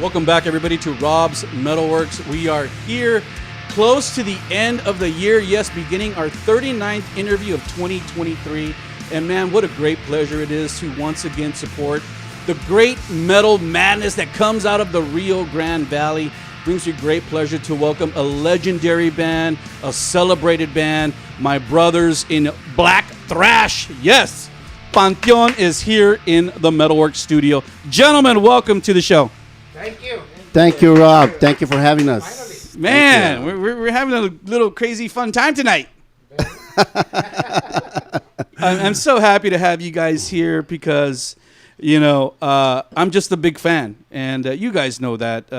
Welcome back, everybody, to Rob's MetalWorks. We are here close to the end of the year. Yes, beginning our 39th interview of 2023. And man, what a great pleasure it is to once again support the great metal madness that comes out of the Rio Grande Valley. Brings me great pleasure to welcome a legendary band, a celebrated band, my brothers in Black Thrash. Yes, Panteon is here in the MetalWorks studio. Gentlemen, welcome to the show. Thank you. Thank you, Rob. Thank you for having us. Finally. Man, we're having a little crazy fun time tonight. I'm so happy to have you guys here because, I'm just a big fan. And you guys know that.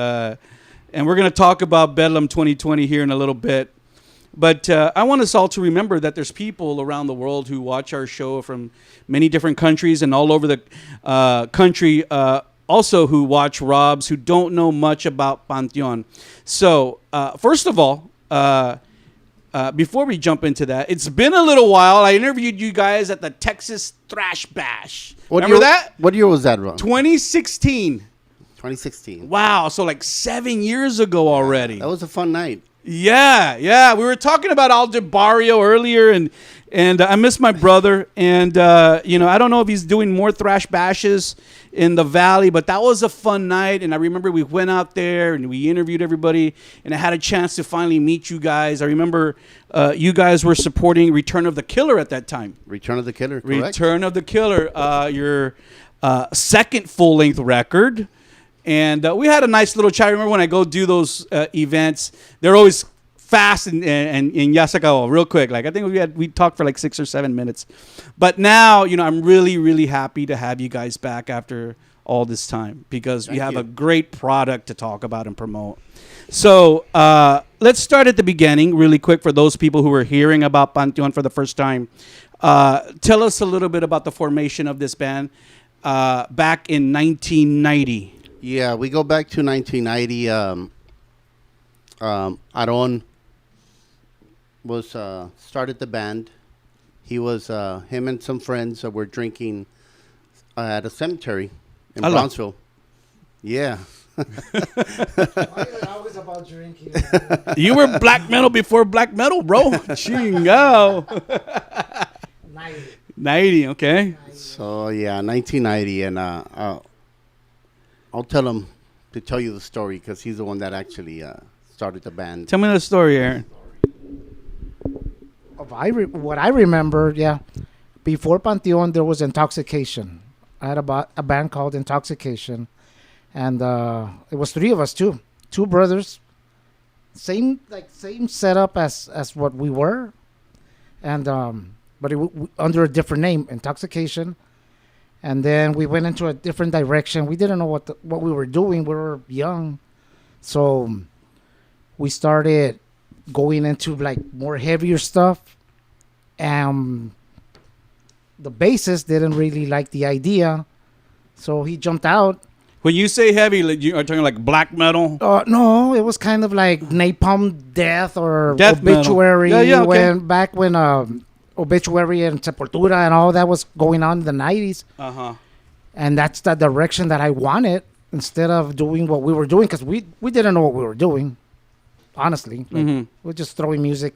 And we're going to talk about Bedlam 2020 here in a little bit. But I want us all to remember that there's people around the world who watch our show from many different countries and all over the country also who watch Rob's, who don't know much about Panteon. So, first of all, before we jump into that, it's been a little while. I interviewed you guys at the Texas Thrash Bash. Remember that? What year was that, Rob? 2016. 2016. Wow, so like 7 years ago already. That was a fun night. Yeah. We were talking about Aldebario earlier, and I miss my brother. And, I don't know if he's doing more thrash bashes in the valley, but that was a fun night. And I remember we went out there and we interviewed everybody, and I had a chance to finally meet you guys. I remember you guys were supporting Return of the Killer at that time. Return of the Killer, correct? Return of the Killer, your second full-length record. And we had a nice little chat. I remember when I go do those events, they're always fast and Yasaka real quick. Like I think we talked for like 6 or 7 minutes. But now, I'm really, really happy to have you guys back after all this time because we have a great product to talk about and promote. So let's start at the beginning really quick for those people who are hearing about Panteon for the first time. Tell us a little bit about the formation of this band back in 1990. Yeah, we go back to 1990. Aaron was started the band. He was him and some friends were drinking at a cemetery in Brownsville. Yeah. Why are you always about drinking? You were black metal before black metal, bro. Chingo. 90, okay. So, yeah, 1990. And I'll tell him to tell you the story because he's the one that actually started the band. Tell me the story, Aaron. What I remember, before Panteon, there was Intoxication. I had a band called Intoxication. And it was 3 of us, too. 2 brothers. Same setup as what we were. And but under a different name, Intoxication. And then we went into a different direction. We didn't know what we were doing. We were young. So we started going into like more heavier stuff. And the bassist didn't really like the idea. So he jumped out. When you say heavy, you are talking like black metal? No, it was kind of like Napalm Death or Death Obituary. Metal. Okay. Back when Obituary and Sepultura and all that was going on in the 90s. Uh-huh. And that's the direction that I wanted instead of doing what we were doing because we didn't know what we were doing, honestly. Like, we're just throwing music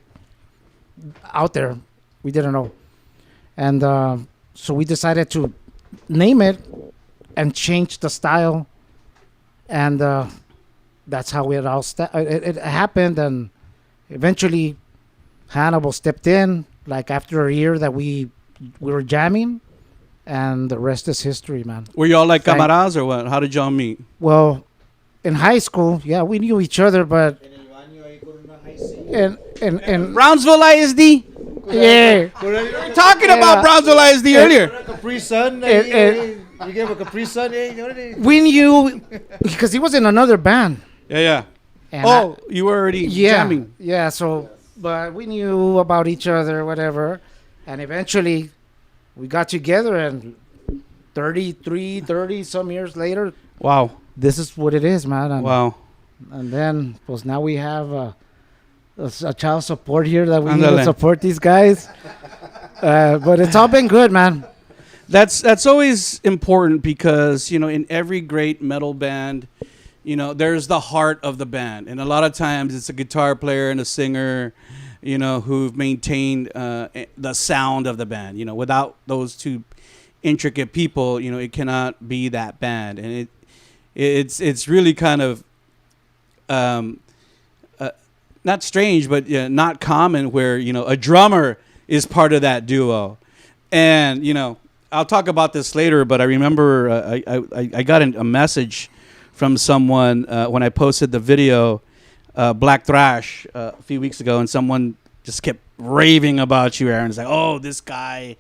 out there. We didn't know. And so we decided to name it and change the style. And that's how it all it happened. And eventually Hannibal stepped in. Like after a year that we were jamming, and the rest is history, man. Were y'all like camaradas or what? How did y'all meet? Well, in high school, we knew each other, but in Brownsville ISD? Yeah. We were talking about Brownsville ISD earlier. Capri Sun. You gave a Capri Sun. We knew because he was in another band. Yeah. And you were already jamming. Yeah, so, but we knew about each other, whatever. And eventually we got together and 30 some years later. Wow. This is what it is, man. And, wow. And then, now we have a child support here that we need to support these guys. But it's all been good, man. That's always important because, in every great metal band, there's the heart of the band. And a lot of times it's a guitar player and a singer, who've maintained the sound of the band. Without those two intricate people, it cannot be that band. And it's really kind of not strange, but not common where, a drummer is part of that duo. And, I'll talk about this later, but I remember I got a message from someone when I posted the video, Black Thrash, a few weeks ago, and someone just kept raving about you, Aaron. It's like, oh, this guy,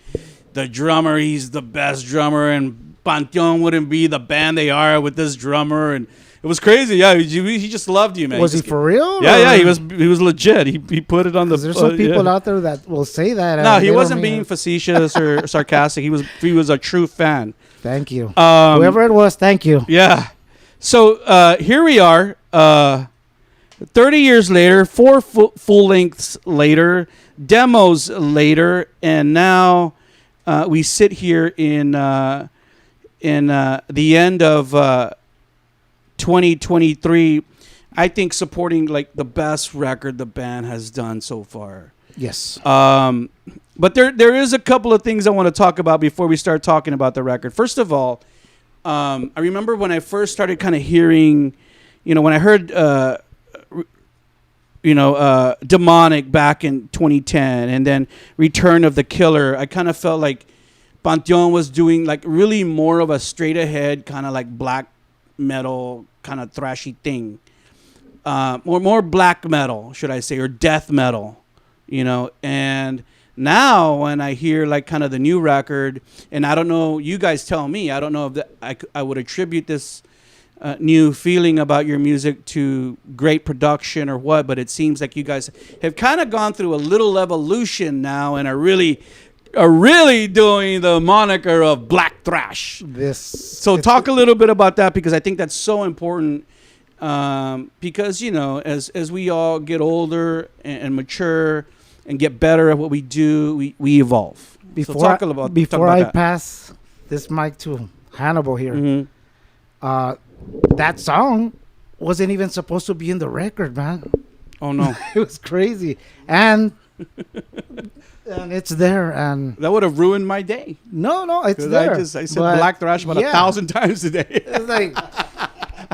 the drummer, he's the best drummer, and Panteon wouldn't be the band they are with this drummer. And it was crazy. Yeah, he just loved you, man. Was he for real? Yeah, he was legit. He put it on the. There's some people out there that will say that. No, he wasn't being facetious or sarcastic. He was a true fan. Thank you. Whoever it was, thank you. Yeah. So here we are, 30 years later, 4 full lengths later, demos later, and now we sit here in the end of 2023, I think supporting like the best record the band has done so far. Yes. But there is a couple of things I want to talk about before we start talking about the record. First of all, I remember when I first started kind of hearing, when I heard, Demonic back in 2010 and then Return of the Killer, I kind of felt like Panteon was doing like really more of a straight ahead kind of like black metal kind of thrashy thing, more black metal, should I say, or death metal, and now when I hear like kind of the new record, and I don't know, you guys tell me, I don't know if I would attribute this new feeling about your music to great production or what, but it seems like you guys have kind of gone through a little evolution now and are really doing the moniker of Black Thrash. So talk a little bit about that, because I think that's so important. Because as we all get older and mature and get better at what we do, we evolve. Before I pass this mic to Hannibal here, that song wasn't even supposed to be in the record, man. Oh no, it was crazy, and it's there, and that would have ruined my day. No, it's there. I said Black Thrash about 1,000 times today. It's like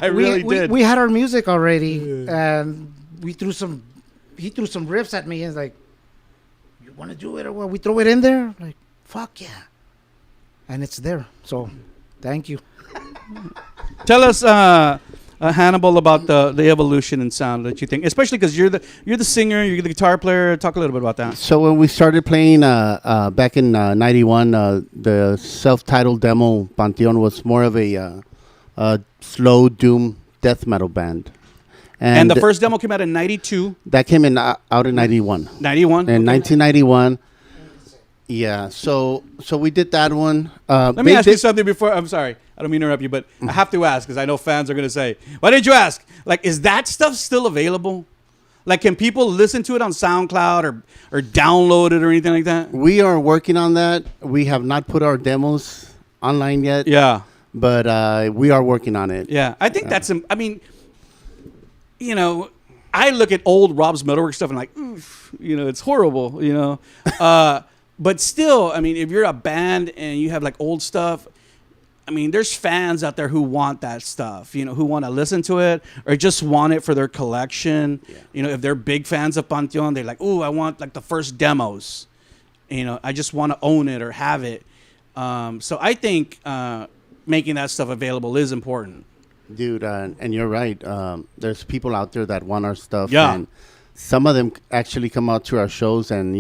I really did. We had our music already, and he threw some riffs at me, and it's like, you want to do it or what? We throw it in there, like, fuck yeah, and it's there. So, thank you. Tell us, Hannibal, about the evolution in sound that you think, especially because you're the singer, you're the guitar player. Talk a little bit about that. So when we started playing back in '91, the self-titled demo Panteon was more of a slow doom death metal band. And the first demo came out in '92. That came out in '91. '91. In 1991. Yeah, so we did that one. Let me ask you something before. I'm sorry, I don't mean to interrupt you, but I have to ask because I know fans are going to say, "Why did you ask?" Like, is that stuff still available? Like, can people listen to it on SoundCloud or download it or anything like that? We are working on that. We have not put our demos online yet. Yeah, but we are working on it. Yeah, I think that's. I mean, I look at old Rob's Metalworks stuff and like, oof, it's horrible. But still, I mean, if you're a band and you have like old stuff, I mean, there's fans out there who want that stuff, who want to listen to it or just want it for their collection. Yeah. If they're big fans of Panteon, they're like, ooh, I want like the first demos. I just want to own it or have it. So I think making that stuff available is important. Dude, and you're right. There's people out there that want our stuff. Yeah. And some of them actually come out to our shows and,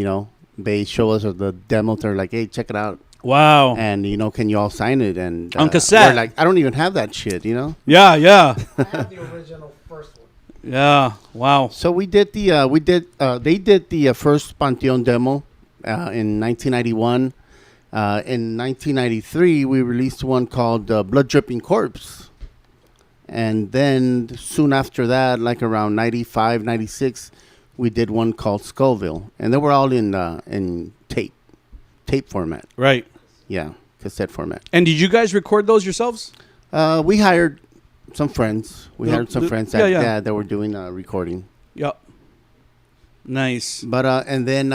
they show us the demo. They're like, hey, check it out. Wow. And, can you all sign it? And on cassette. We're like, I don't even have that shit, Yeah. I have the original first one. Yeah. Wow. So we did they did the first Panteon demo in 1991. In 1993, we released one called Blood Dripping Corpse. And then soon after that, like around 95, 96, we did one called Skullville, and they were all in tape format. Right. Yeah, cassette format. And did you guys record those yourselves? We hired some friends. We Little- had some li- friends yeah, that yeah. that were doing recording. Yep. Nice. But and then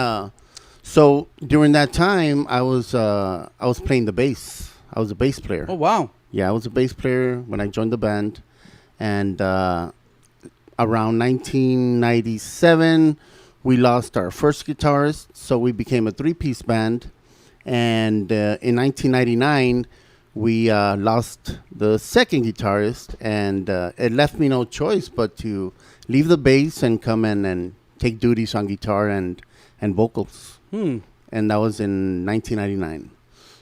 so during that time, I was playing the bass. I was a bass player. Oh wow. Yeah, I was a bass player when I joined the band, and around 1997, we lost our first guitarist, so we became a three-piece band. And in 1999, we lost the second guitarist, and it left me no choice but to leave the bass and come in and take duties on guitar and vocals. And that was in 1999.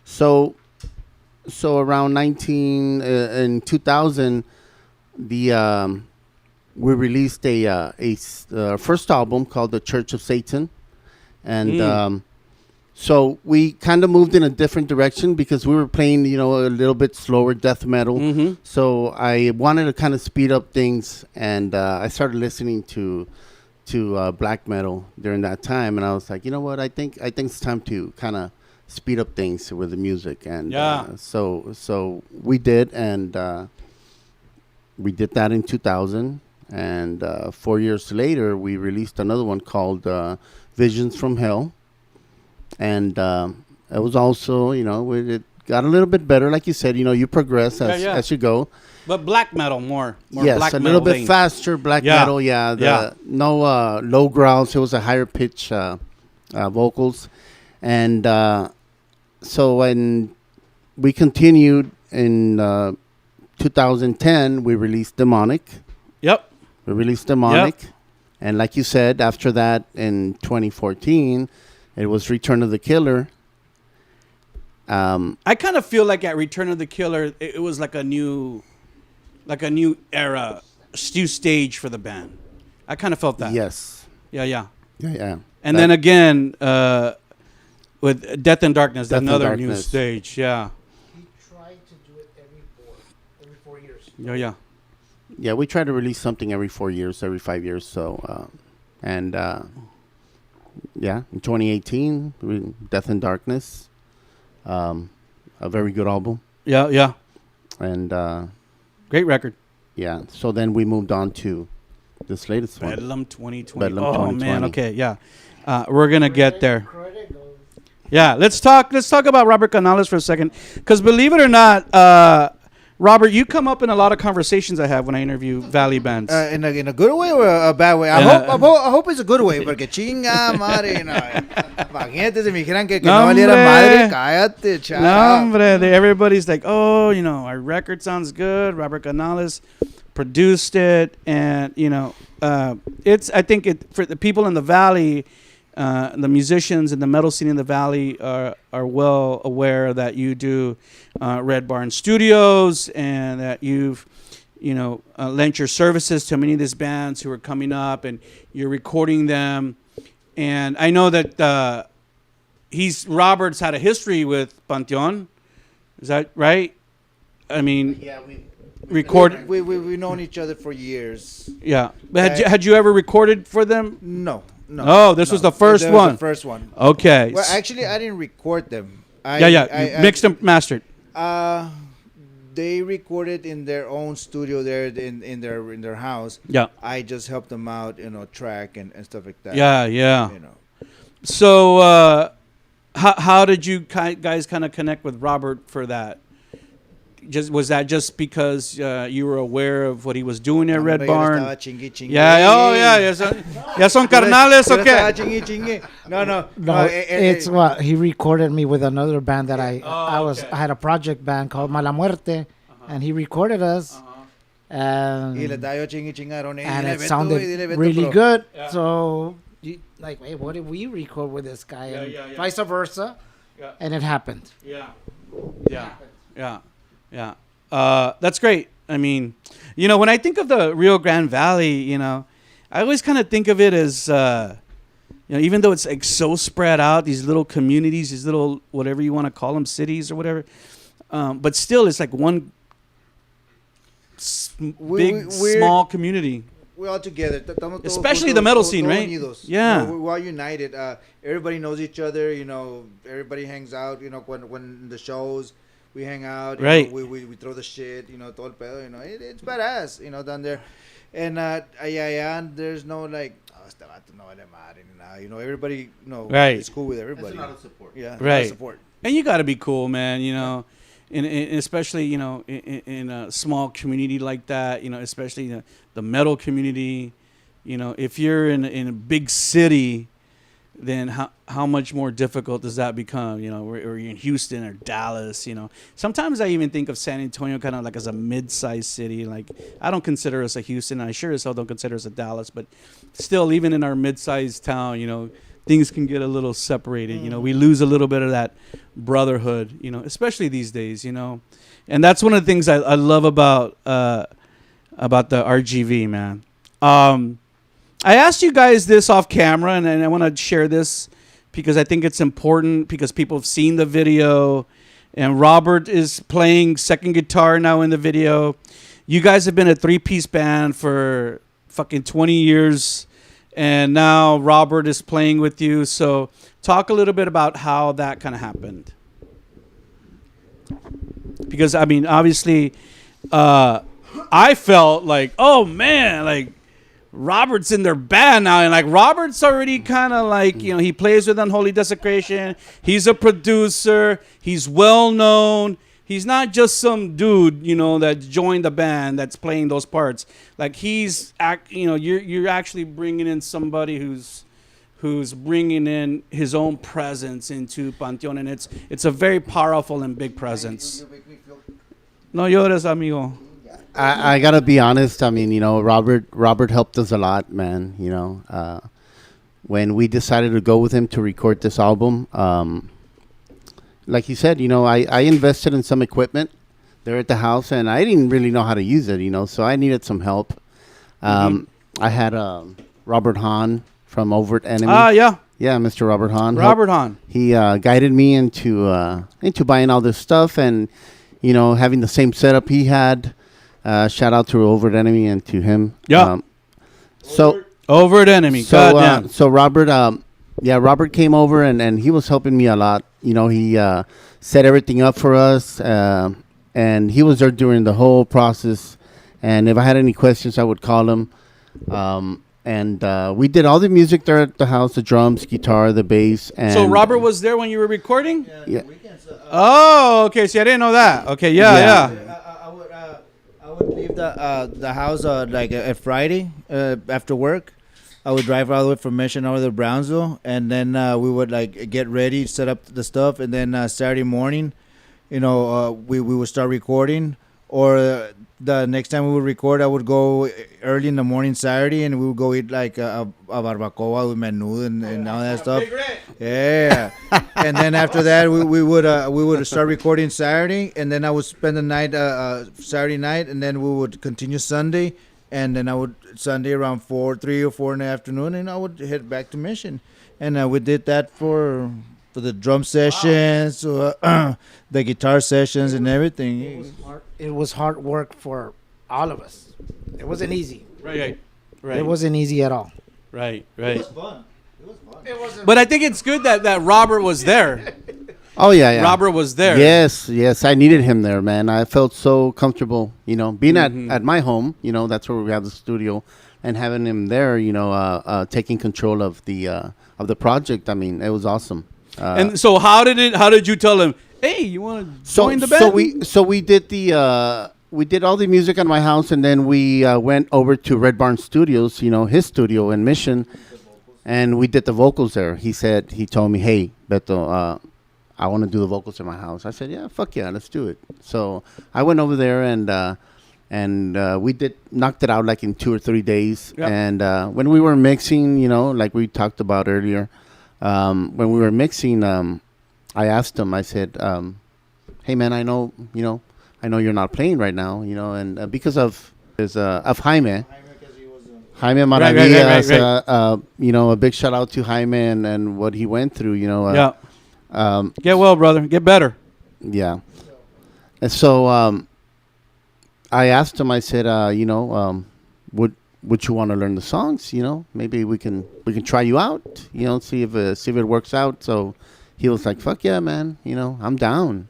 So around in 2000, we released a first album called The Church of Satan, and so we kind of moved in a different direction because we were playing, a little bit slower death metal. Mm-hmm. So I wanted to kind of speed up things, and I started listening to black metal during that time, and I was like, you know what, I think it's time to kind of speed up things with the music, and so we did, and we did that in 2000, and 4 years later we released another one called Visions from Hell, and it was also, it got a little bit better, like you said, you progress as you go. But black metal more Yes, black a metal little bit vein. faster black metal. No low growls. It was a higher pitch vocals, and so when we continued in 2010, we released Demonic. Yep. We released Demonic, and like you said, after that in 2014, it was Return of the Killer. I kind of feel like at Return of the Killer, it was like a new era, new stage for the band. I kind of felt that. Yes. Yeah. Yeah. And then again, with Death and Darkness, Death and another new Darkness. stage. Yeah. He tried to do it every 4 years. Yeah. Yeah, we try to release something every 4 years, every 5 years. So, in 2018, Death and Darkness, a very good album. Yeah. And, Great record. yeah, so then we moved on to this latest one. Bedlam 2020. Bedlam Oh 2020. man. Okay. Yeah. We're gonna get there. Yeah. Let's talk about Robert Canales for a second, because believe it or not, Robert, you come up in a lot of conversations I have when I interview Valley bands. In a good way or a bad way? I hope it's a good way, porque chinga madre, imagínate si me dijeran que no valiera madre, cállate, No, chaval. hombre, everybody's like, oh, our record sounds good. Robert Canales produced it, and I think for the people in the Valley, the musicians in the metal scene in the Valley are well aware that you do Red Barn Studios, and that you've lent your services to many of these bands who are coming up, and you're recording them. And I know that Robert's had a history with Panteon. Is that right? I mean, Yeah, recorded. We've known each other for years. Yeah, but had you ever recorded for them? No. Oh, this was the first That one. Was the first one. Okay. Well, actually, I didn't record them. You mixed and mastered. They recorded in their own studio there in their house. Yeah. I just helped them out, track and stuff like that. Yeah. So, how did you guys kind of connect with Robert for that? Was that just because you were aware of what he was doing at Red Barn? Yeah. Oh, yeah. Ya son carnales, okay. No. It's what he recorded me with another band that I had a project band called Mala Muerte, and he recorded us, and it sounded really good. Yeah. So, hey, what did we record with this guy? And vice versa, and it happened. Yeah. That's great. I mean, when I think of the Rio Grande Valley, I always kind of think of it as, even though it's like so spread out, these little communities, these little, whatever you want to call them, cities or whatever, but still it's like one small community. We're all together. Especially the metal scene, right? Yeah. We're all united. Everybody knows each other. Everybody hangs out. When the shows, We hang out. Right. You know, we throw the shit. You know, todo el pedo. You know, it's badass. You know, down there, and and there's no like, oh, este vato no vale madre ni nada. You know, everybody, you know, Right. it's cool with everybody. It's a lot of support. Yeah, a lot of Right. support. And you got to be cool, man. You know, and especially in a small community like that. You know, especially the metal community. You know, if you're in a big city, then how much more difficult does that become? You know, or you're in Houston or Dallas. You know, sometimes I even think of San Antonio kind of like as a mid-sized city. Like I don't consider us a Houston. I sure as hell don't consider us a Dallas. But still, even in our mid-sized town, you know, things can get a little separated. You know, we lose a little bit of that brotherhood. You know, especially these days. You know, and that's one of the things I love about the RGV, man. I asked you guys this off camera, and I want to share this because I think it's important because people have seen the video, and Robert is playing second guitar now in the video. You guys have been a 3-piece band for fucking 20 years, and now Robert is playing with you. So talk a little bit about how that kind of happened. Because, I mean, obviously, I felt like, oh, man, like, Robert's in their band now, and like Robert's already kind of like, you know, he plays with Unholy Desecration. He's a producer. He's well known. He's not just some dude, you know, that joined the band that's playing those parts. Like you're actually bringing in somebody who's bringing in his own presence into Panteon, and it's a very powerful and big presence. No llores, amigo. I gotta be honest. I mean, you know, Robert helped us a lot, man. You know, when we decided to go with him to record this album, like you said, you know, I invested in some equipment there at the house, and I didn't really know how to use it, you know, so I needed some help. I had Robert Hahn from Overt Enemy. Yeah, Mr. Robert Hahn. Robert Hahn. He guided me into buying all this stuff, and you know, having the same setup he had. Shout out to Overt Enemy and to him. Yeah. Overt Enemy. So Robert, Robert came over and he was helping me a lot. You know, he set everything up for us, and he was there during the whole process. And if I had any questions, I would call him. And we did all the music there at the house: the drums, guitar, the bass. And so Robert was there when you were recording? Yeah. Oh, okay. See, I didn't know that. Okay, yeah. I would leave the house like a Friday after work. I would drive all the way from Mission over to Brownsville, and then we would like get ready, set up the stuff, and then Saturday morning, you know, we would start recording. Or the next time we would record, I would go early in the morning Saturday, and we would go eat like a barbacoa with menudo and all that stuff. Yeah. And then after that, we would start recording Saturday, and then I would spend the night Saturday night, and then we would continue Sunday, and then I would Sunday around 3 or 4 in the afternoon, and I would head back to Mission, and we did that for the drum sessions, the guitar sessions, and everything. It was hard work for all of us. It wasn't easy. Right. It wasn't easy at all. Right. It was fun. But I think it's good that Robert was there. Oh yeah. Robert was there. Yes. I needed him there, man. I felt so comfortable, you know, being at my home. You know, that's where we have the studio, and having him there, you know, taking control of the project. I mean, it was awesome. And so how did you tell him, hey, you want to join the band? So we did all the music at my house, and then we went over to Red Barn Studios, you know, his studio in Mission, and we did the vocals there. He told me, hey, Beto, I want to do the vocals in my house. I said, yeah, fuck yeah, let's do it. So I went over there, and we knocked it out like in 2 or 3 days. Yep. And when we were mixing, you know, like we talked about earlier, when we were mixing, I asked him, I said, hey man, I know you're not playing right now, you know, and because of Jaime Maravillas, right. You know, a big shout out to Jaime and what he went through, you know. Get well, brother. Get better. Yeah. And so I asked him, I said, you know, would you want to learn the songs? You know, maybe we can try you out, you know, see if it works out. So he was like, fuck yeah, man, you know, I'm down.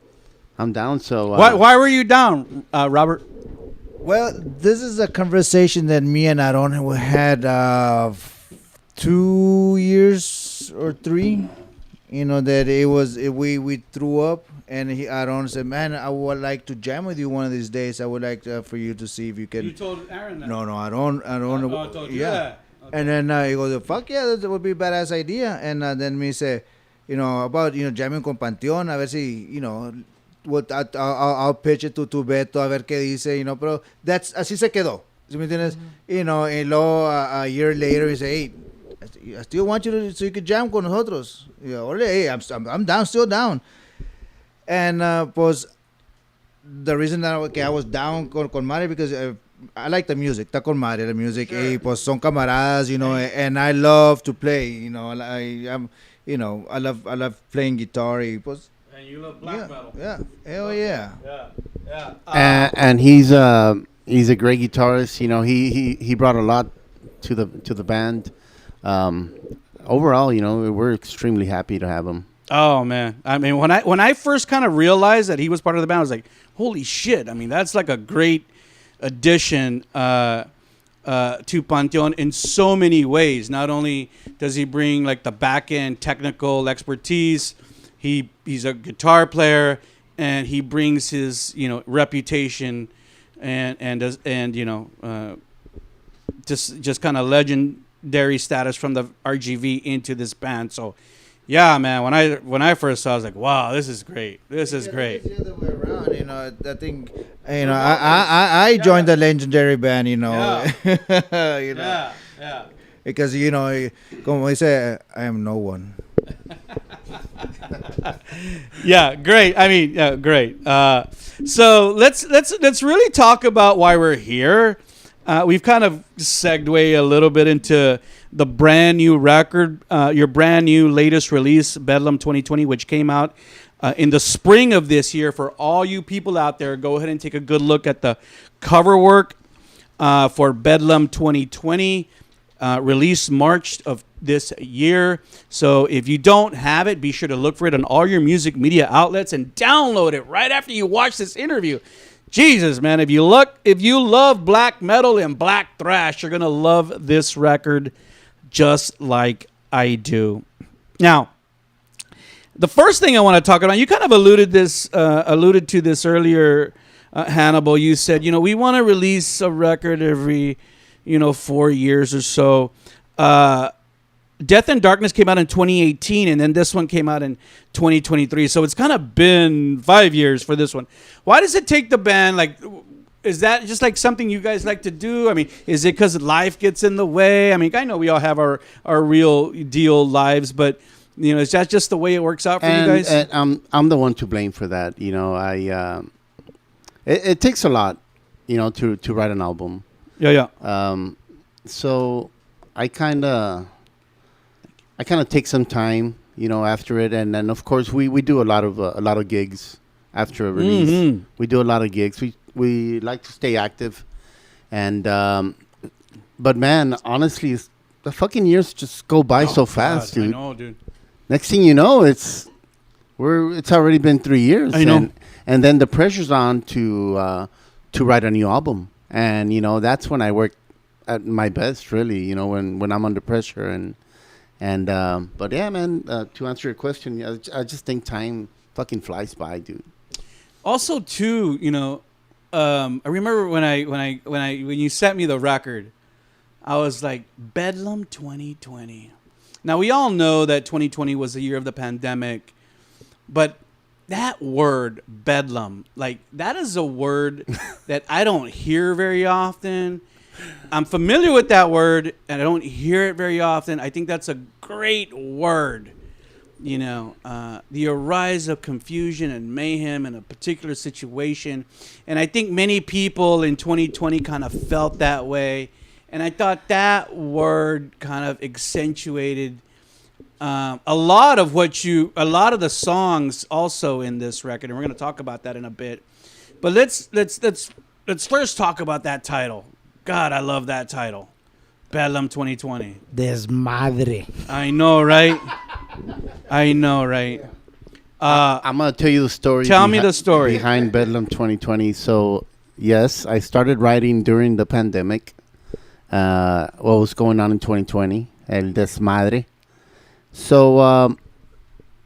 I'm down. So Why were you down, Robert? Well, this is a conversation that me and Aaron had 2 years or 3. You know that we threw up, and Aaron said, "Man, I would like to jam with you one of these days. I would like for you to see if you can." You told Aaron that. No, I don't. I told you Yeah. that. Okay. And then he goes, "Fuck yeah, that would be a badass idea." And then me say, about jamming con Panteon, a ver si what I'll pitch it to Beto a ver qué dice, pero así se quedó. ¿Sí me entiendes? And luego a year later he say, "Hey, I still want you to so you could jam con nosotros." Hey, I'm down, still down. And pues the reason that I was down con Mari because I like the music, está con Mari la music. Sure. Hey, pues son camaradas, and I love to play. I love playing guitar. Pues, and you love black metal. Yeah, hell yeah. Yeah. And he's a great guitarist. He brought a lot to the band. Overall, we're extremely happy to have him. Oh man, I mean, when I first kind of realized that he was part of the band, I was like, holy shit! I mean, that's like a great addition to Panteon in so many ways. Not only does he bring like the back end technical expertise, he's a guitar player, and he brings his reputation and just kind of legendary status from the RGV into this band. So yeah, man, when I first saw it, I was like, wow, this is great. This is great. It's the other way around, I think I joined the legendary band, Yeah. Yeah. Because como dice, I am no one. Yeah, great. I mean, yeah, great. So let's really talk about why we're here. We've kind of segued a little bit into the brand new record, your brand new latest release, Bedlam 2020, which came out in the spring of this year. For all you people out there, go ahead and take a good look at the cover work for Bedlam 2020, released March of this year. So if you don't have it, be sure to look for it on all your music media outlets and download it right after you watch this interview. Jesus, man, if you love black metal and black thrash, you're going to love this record just like I do. Now, the first thing I want to talk about, you kind of alluded to this earlier, Hannibal. You said, we want to release a record every, 4 years or so. Death and Darkness came out in 2018, and then this one came out in 2023. So it's kind of been 5 years for this one. Why does it take the band, is that just like something you guys like to do? I mean, is it because life gets in the way? I mean, I know we all have our real deal lives, but, is that just the way it works out for you guys? And I'm the one to blame for that. It takes a lot, to write an album. Yeah. So I kind of take some time, after it, and then of course we do a lot of gigs after a release. Mm-hmm. We do a lot of gigs. We like to stay active, and but man, honestly, the fucking years just go by so fast, dude. I know, dude. Next thing you know, it's already been 3 years. I know. And then the pressure's on to write a new album, and that's when I work at my best, really. When I'm under pressure and but yeah, man. To answer your question, I just think time fucking flies by, dude. Also, too, I remember when you sent me the record, I was like, Bedlam 2020. Now we all know that 2020 was the year of the pandemic, but that word Bedlam, that is a word that I don't hear very often. I'm familiar with that word, and I don't hear it very often. I think that's a great word. The arise of confusion and mayhem in a particular situation. And I think many people in 2020 kind of felt that way. And I thought that word kind of accentuated a lot of the songs also in this record. And we're going to talk about that in a bit. But let's first talk about that title. God, I love that title. Bedlam 2020. Desmadre. I know, right? I'm gonna tell you the story. Tell me the story behind Bedlam 2020. So yes, I started writing during the pandemic. What was going on in 2020? El desmadre. So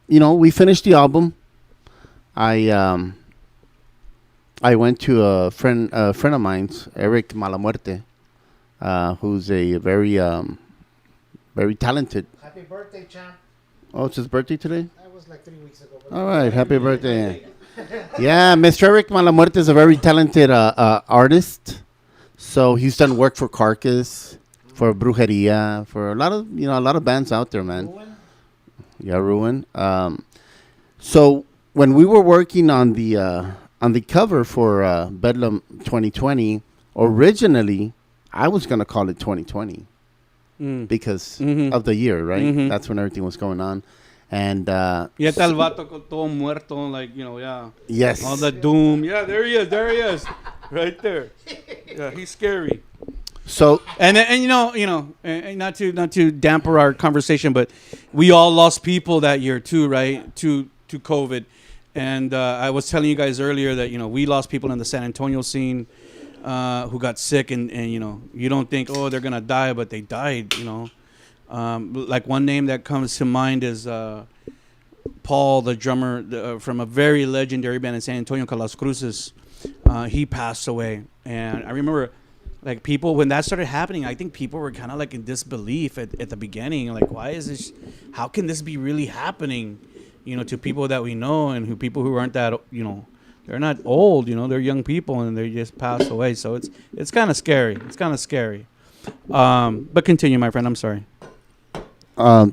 we finished the album. I went to a friend of mine's, Eric Malamuerte, who's a very very talented. Happy birthday, champ. Oh, it's his birthday today? That was like 3 weeks ago. All right, happy birthday. Yeah, Mr. Eric Malamuerte is a very talented artist. So he's done work for Carcass, for Brujeria, for a lot of bands out there, man. Ruin? Yeah, Ruin. So when we were working on the cover for Bedlam 2020, originally I was gonna call it 2020 because of the year, right? Mhm. That's when everything was going on, and Y está el vato con todo muerto, like, yeah. yes, All the doom. Yeah, there he is. Right there. Yeah, he's scary. So And and not to damper our conversation, but we all lost people that year too, right? To COVID. And I was telling you guys earlier that, we lost people in the San Antonio scene who got sick, and you don't think, oh, they're going to die, but they died, like one name that comes to mind is Paul, the drummer from a very legendary band in San Antonio called Las Cruces. He passed away. And I remember, like, people, when that started happening, I think people were kind of like in disbelief at the beginning. Like, why is this, how can this be really happening, to people that we know and people who aren't that, they're not old, they're young people and they just passed away. So it's kind of scary. It's kind of scary. But continue, my friend. I'm sorry.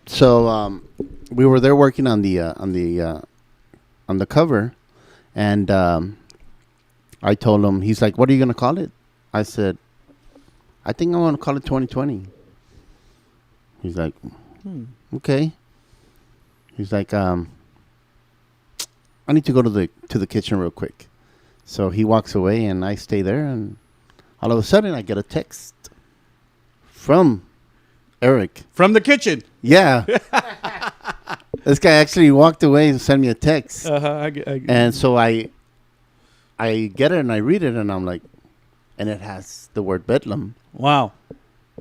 So we were there working on the cover, and I told him, he's like, "What are you gonna call it?" I said, "I think I want to call it 2020." He's like, "Okay." He's like, "I need to go to the kitchen real quick." So he walks away, and I stay there, and all of a sudden I get a text from Eric. From the kitchen. Yeah. This guy actually walked away and sent me a text. And so I get it and I read it, and I'm like, and it has the word Bedlam. Wow.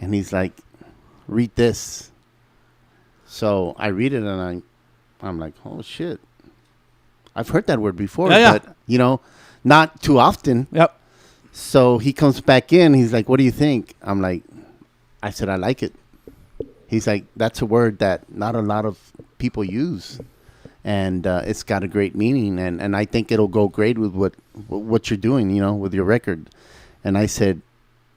And he's like, "Read this." So I read it, and I'm like, "Oh shit, I've heard that word before, but not too often." Yep. So he comes back in. He's like, "What do you think?" I said, "I like it." He's like, "That's a word that not a lot of people use, and it's got a great meaning, and I think it'll go great with what you're doing, with your record." And I said,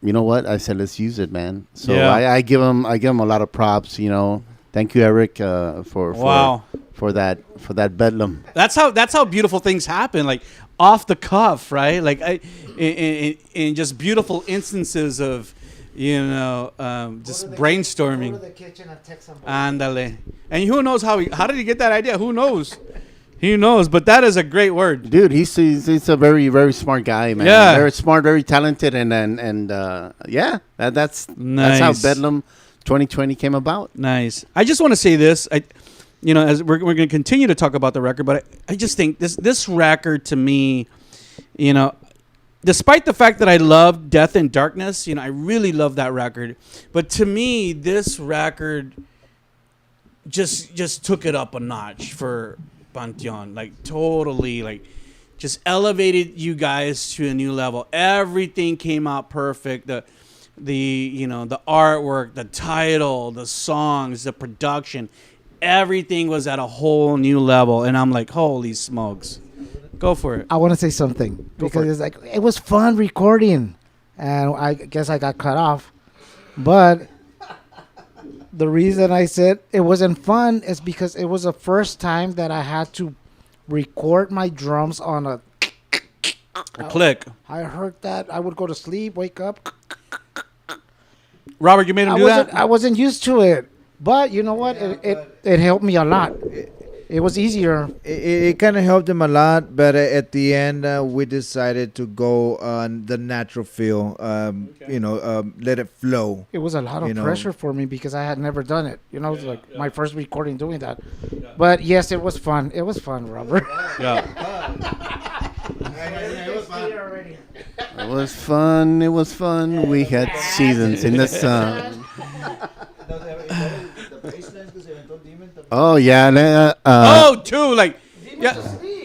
"You know what?" I said, "Let's use it, man." So Yeah. I give him a lot of props. Thank you, Eric, for that Bedlam. That's how beautiful things happen, like off the cuff, right? Like in just beautiful instances of just brainstorming. Go to the kitchen and text somebody. Ándale. And who knows how did he get that idea? Who knows? He knows, but that is a great word. Dude, he's a very, very smart guy, man. Yeah. Very smart, very talented, and yeah, that's Nice. how Bedlam 2020 came about. Nice. I just want to say this. As we're going to continue to talk about the record, but I just think this record to me, despite the fact that I love Death and Darkness, I really love that record. But to me, this record just took it up a notch for Panteon. Like, totally, like, just elevated you guys to a new level. Everything came out perfect. The artwork, the title, the songs, the production, everything was at a whole new level. And I'm like, holy smokes. Go for it. I want to say something because it was fun recording, and I guess I got cut off. But the reason I said it wasn't fun is because it was the first time that I had to record my drums on a Click. I heard that. I would go to sleep, wake up. Robert, you made him do that? I wasn't used to it, but you know what? It helped me a lot. it was easier. It kind of helped him a lot, but at the end, we decided to go on the natural feel. Let it flow. It was a lot of You know. pressure for me because I had never done it. It was like my first recording doing that. But yes, it was fun. It was fun, Robert. Yeah. It was fun. It was fun. We had seasons in the sun. Oh yeah. Too like. Yeah.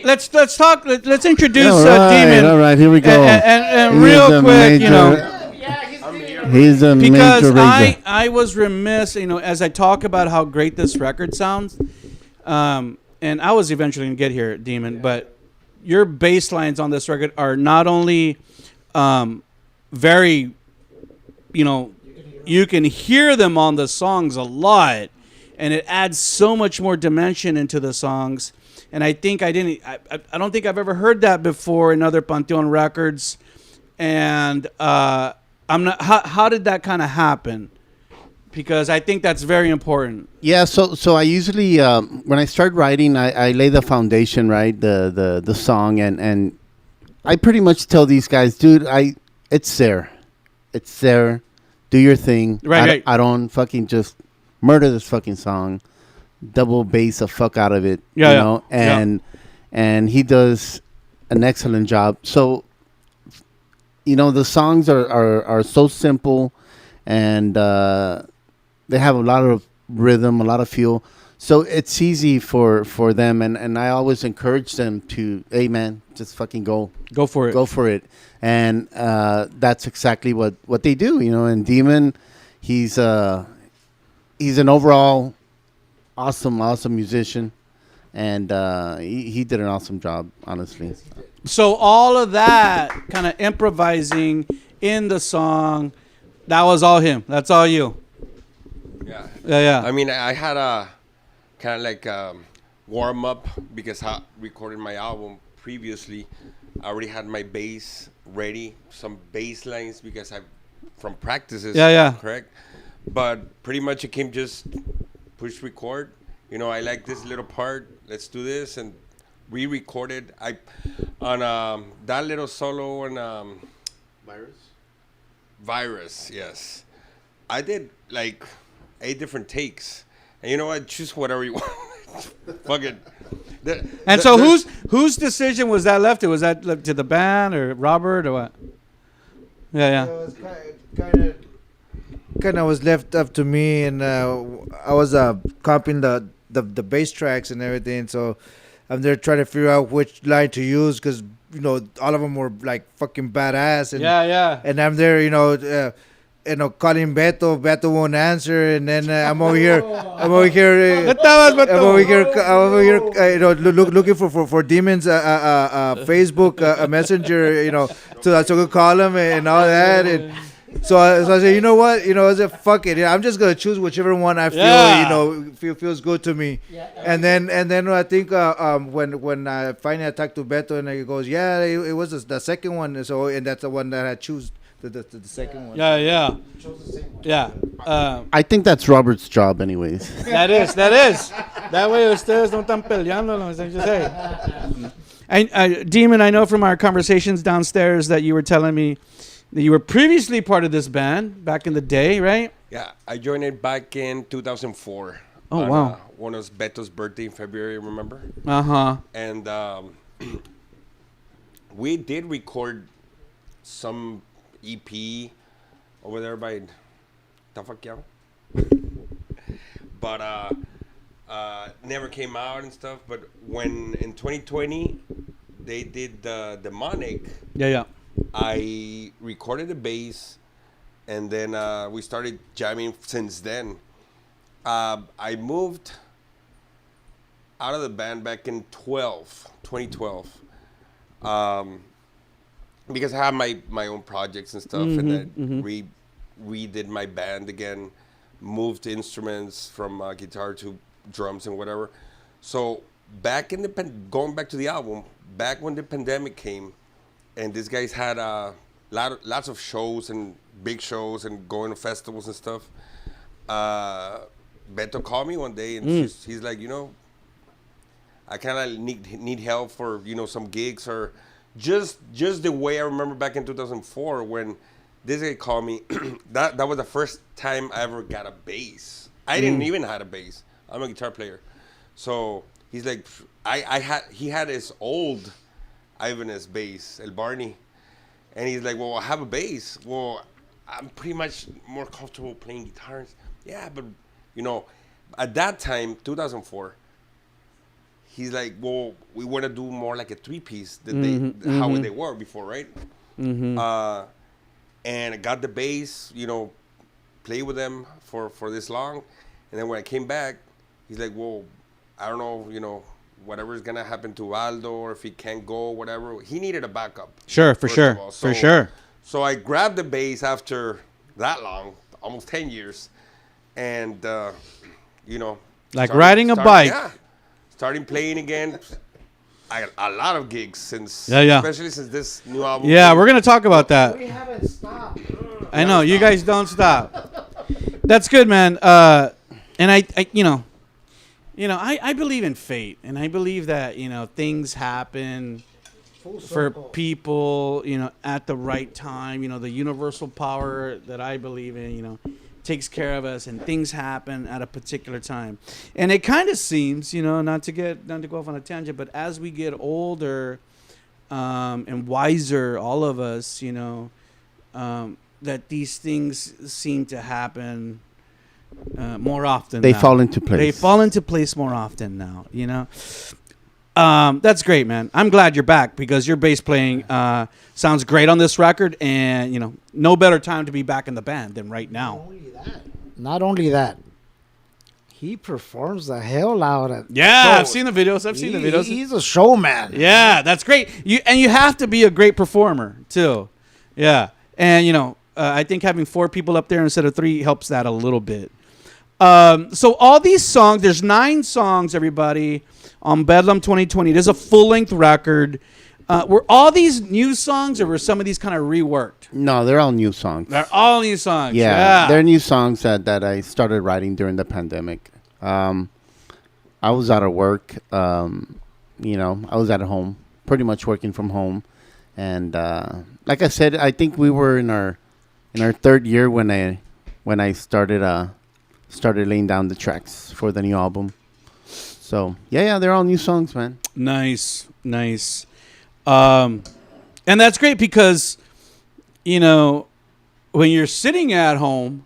Let's talk. Let's introduce Demon. All right, here we go. And He's real a quick, major- He's a because major raiser. I was remiss, as I talk about how great this record sounds, and I was eventually gonna get here, Demon, but your bass lines on this record are not only very, you can hear them on the songs a lot, and it adds so much more dimension into the songs. And I think I don't think I've ever heard that before in other Panteon records. And I'm not. How did that kind of happen? Because I think that's very important. Yeah, so I usually when I start writing, I lay the foundation, right, the song, and I pretty much tell these guys, dude, it's there, do your thing. Right. I don't fucking just murder this fucking song, double bass the fuck out of it, Yeah. and he does an excellent job. So, the songs are so simple, and they have a lot of rhythm, a lot of feel. So it's easy for them, and I always encourage them to, hey man, just fucking go for it. And that's exactly what they do, And Demon, he's an overall awesome musician, and he did an awesome job, honestly. So all of that kind of improvising in the song, that was all him. That's all you. Yeah. I mean, I had a kind of like warm up because I recorded my album previously. I already had my bass ready, some bass lines because from practices. Yeah. Correct. But pretty much it came just push record. I like this little part. Let's do this, and re-recorded. On that little solo on Virus. Yes, I did like 8 different takes, and you know what? Choose whatever you want. Fuck it. Whose decision was that left to? Was that left to the band or Robert or what? Yeah. So it kind of was left up to me, and I was copying the bass tracks and everything. So I'm there trying to figure out which line to use because all of them were like fucking badass. And, Yeah. And I'm there, calling Beto. Beto won't answer, and then I'm over here. Looking for Demon's Facebook messenger, so I could call him and all that. And so I said, you know what, I said, fuck it. I'm just gonna choose whichever one I feel feels good to me. And then I think when I finally talked to Beto, and he goes, yeah, it was the second one. So and that's the one that I choose. The second one. Yeah. I think that's Robert's job, anyways. That is. That way, ustedes no están peleando. And Demon, I know from our conversations downstairs that you were telling me that you were previously part of this band back in the day, right? Yeah, I joined it back in 2004. Oh, wow. One was Beto's birthday in February, remember? Uh-huh. And we did record some EP over there by Tafakiao. But never came out and stuff. But when in 2020 they did the Demonic, Yeah. I recorded the bass, and then we started jamming since then. I moved out of the band back in 2012. Because I have my own projects and stuff, and then redid my band again, moved instruments from guitar to drums and whatever. So back in going back to the album, back when the pandemic came, and these guys had lots of shows and big shows and going to festivals and stuff. Beto called me one day, and he's like, I kind of need help for some gigs, or just the way I remember back in 2004 when this guy called me. that was the first time I ever got a bass. I didn't even have a bass. I'm a guitar player, so he's like, he had his old Ibanez bass, El Barney, and he's like, well, I have a bass. Well, I'm pretty much more comfortable playing guitars. Yeah, but at that time, 2004. He's like, well, we want to do more like a 3-piece how they were before, right? And I got the bass, played with them for this long. And then when I came back, he's like, well, I don't know, whatever's going to happen to Aldo, or if he can't go, whatever. He needed a backup. Sure, for sure. For sure. So I grabbed the bass after that long, almost 10 years. And, like riding a bike. Yeah. Starting playing again. I got a lot of gigs since, yeah. especially since this new album. Yeah, we're gonna talk about that. We haven't stopped. I know you guys don't stop. That's good, man. And I believe in fate, and I believe that things happen for people, at the right time. The universal power that I believe in, takes care of us, and things happen at a particular time. And it kind of seems, not to go off on a tangent, but as we get older and wiser, all of us, that these things seem to happen more often. They now. fall into place. They fall into place more often now, That's great, man. I'm glad you're back, because your bass playing sounds great on this record, and no better time to be back in the band than right now. Not only that, he performs the hell out of it. Yeah, I've seen the videos. He's a showman. Yeah, that's great. You have to be a great performer too. Yeah, and I think having 4 people up there instead of 3 helps that a little bit. So all these songs, there's 9 songs, everybody, on Bedlam 2020. It is a full-length record. Were all these new songs, or were some of these kind of reworked? No, they're all new songs. They're all new songs. Yeah. They're new songs that I started writing during the pandemic. I was out of work. I was at home, pretty much working from home. And like I said, I think we were in our 3rd year when I started laying down the tracks for the new album. So yeah, they're all new songs, man. Nice. And that's great, because when you're sitting at home,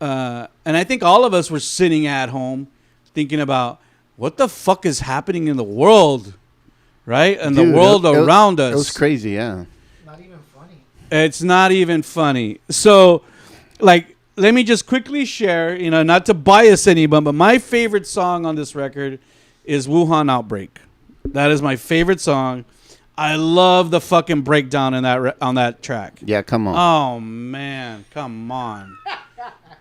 and I think all of us were sitting at home thinking about what the fuck is happening in the world, right? And the world around us. It was crazy, yeah. Not even funny. It's not even funny. So, let me just quickly share, not to bias anyone, but my favorite song on this record is Wuhan Outbreak. That is my favorite song. I love the fucking breakdown on that track. Yeah, come on. Oh, man. Come on.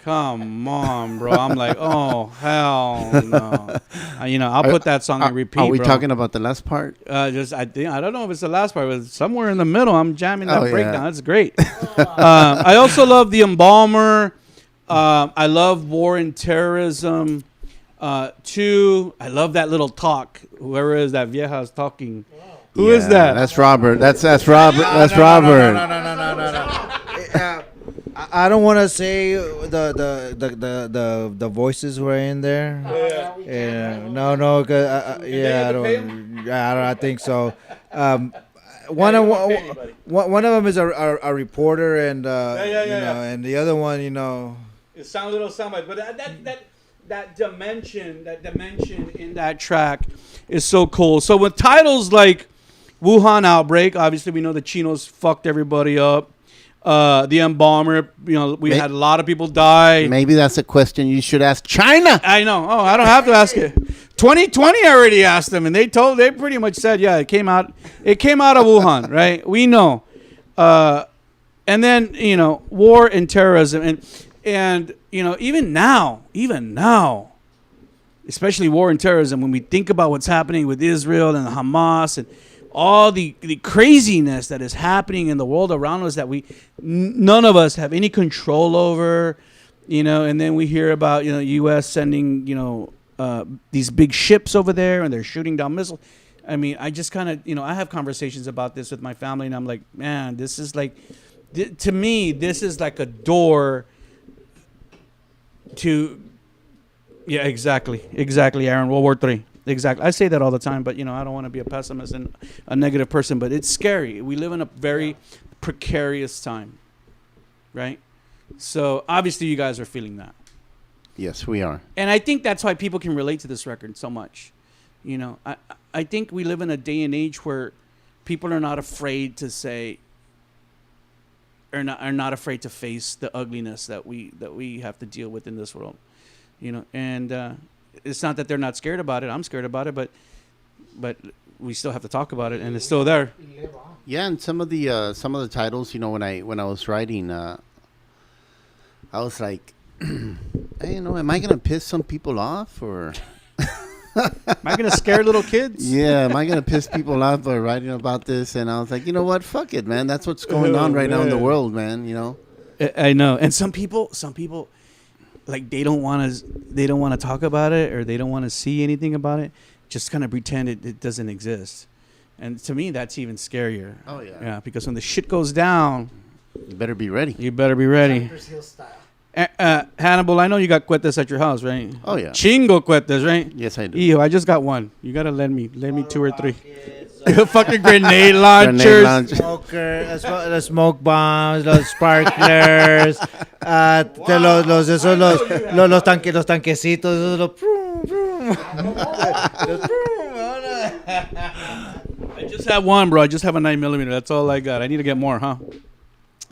Come on, bro. I'm like, oh, hell no. I'll put that song on repeat, Are we bro. talking about the last part? I don't know if it's the last part, but somewhere in the middle, I'm jamming that breakdown. Yeah. That's great. I also love the Embalmer. I love War and Terrorism. 2, I love that little talk. Whoever is that vieja's talking. Who is that? That's Robert. That's Robert. That's Robert. No. I don't want to say the voices who are in there. Yeah. No. I think so. One of them is a reporter, and and the other one, It sounds a little soundbite, but that dimension in that track is so cool. So with titles like Wuhan Outbreak, obviously we know the Chinos fucked everybody up. The Embalmer, we had a lot of people die. Maybe that's a question you should ask China. I know. Oh, I don't have to ask it. 2020 I already asked them, and they pretty much said, yeah, it came out of Wuhan, right? We know. And then, war and terrorism, and even now, especially war and terrorism, when we think about what's happening with Israel and Hamas and all the craziness that is happening in the world around us that none of us have any control over, and then we hear about, U.S. sending, these big ships over there, and they're shooting down missiles. I mean, I just kind of, I have conversations about this with my family, and I'm like, man, this is like, to me, this is like a door to, yeah, exactly, Aaron, World War III. Exactly. I say that all the time, but, I don't want to be a pessimist and a negative person, but it's scary. We live in a very precarious time, right? So obviously you guys are feeling that. Yes, we are. And I think that's why people can relate to this record so much. I think we live in a day and age where people are not afraid to say, are not afraid to face the ugliness that we have to deal with in this world. And it's not that they're not scared about it. I'm scared about it, but we still have to talk about it, and it's still there. Yeah, and some of the titles, when I was writing, I was like, hey, am I gonna piss some people off, or am I gonna scare little kids? Yeah, am I gonna piss people off by writing about this? And I was like, you know what, fuck it, man. That's what's going on right now in the world, man. I know, and some people, like they don't want to talk about it, or they don't want to see anything about it. Just kind of pretend it doesn't exist. And to me, that's even scarier. Oh yeah. Yeah, because when the shit goes down, you better be ready. Hannibal, I know you got cuetes at your house, right? Oh yeah. Chingo cuetes, right? Yes, I do. Hijo, I just got one. You gotta lend me 2 or 3. Fucking grenade launchers. The smoke bombs, los sparklers, los tanquecitos, los I just have one, bro. I just have a 9mm. That's all I got. I need to get more, huh?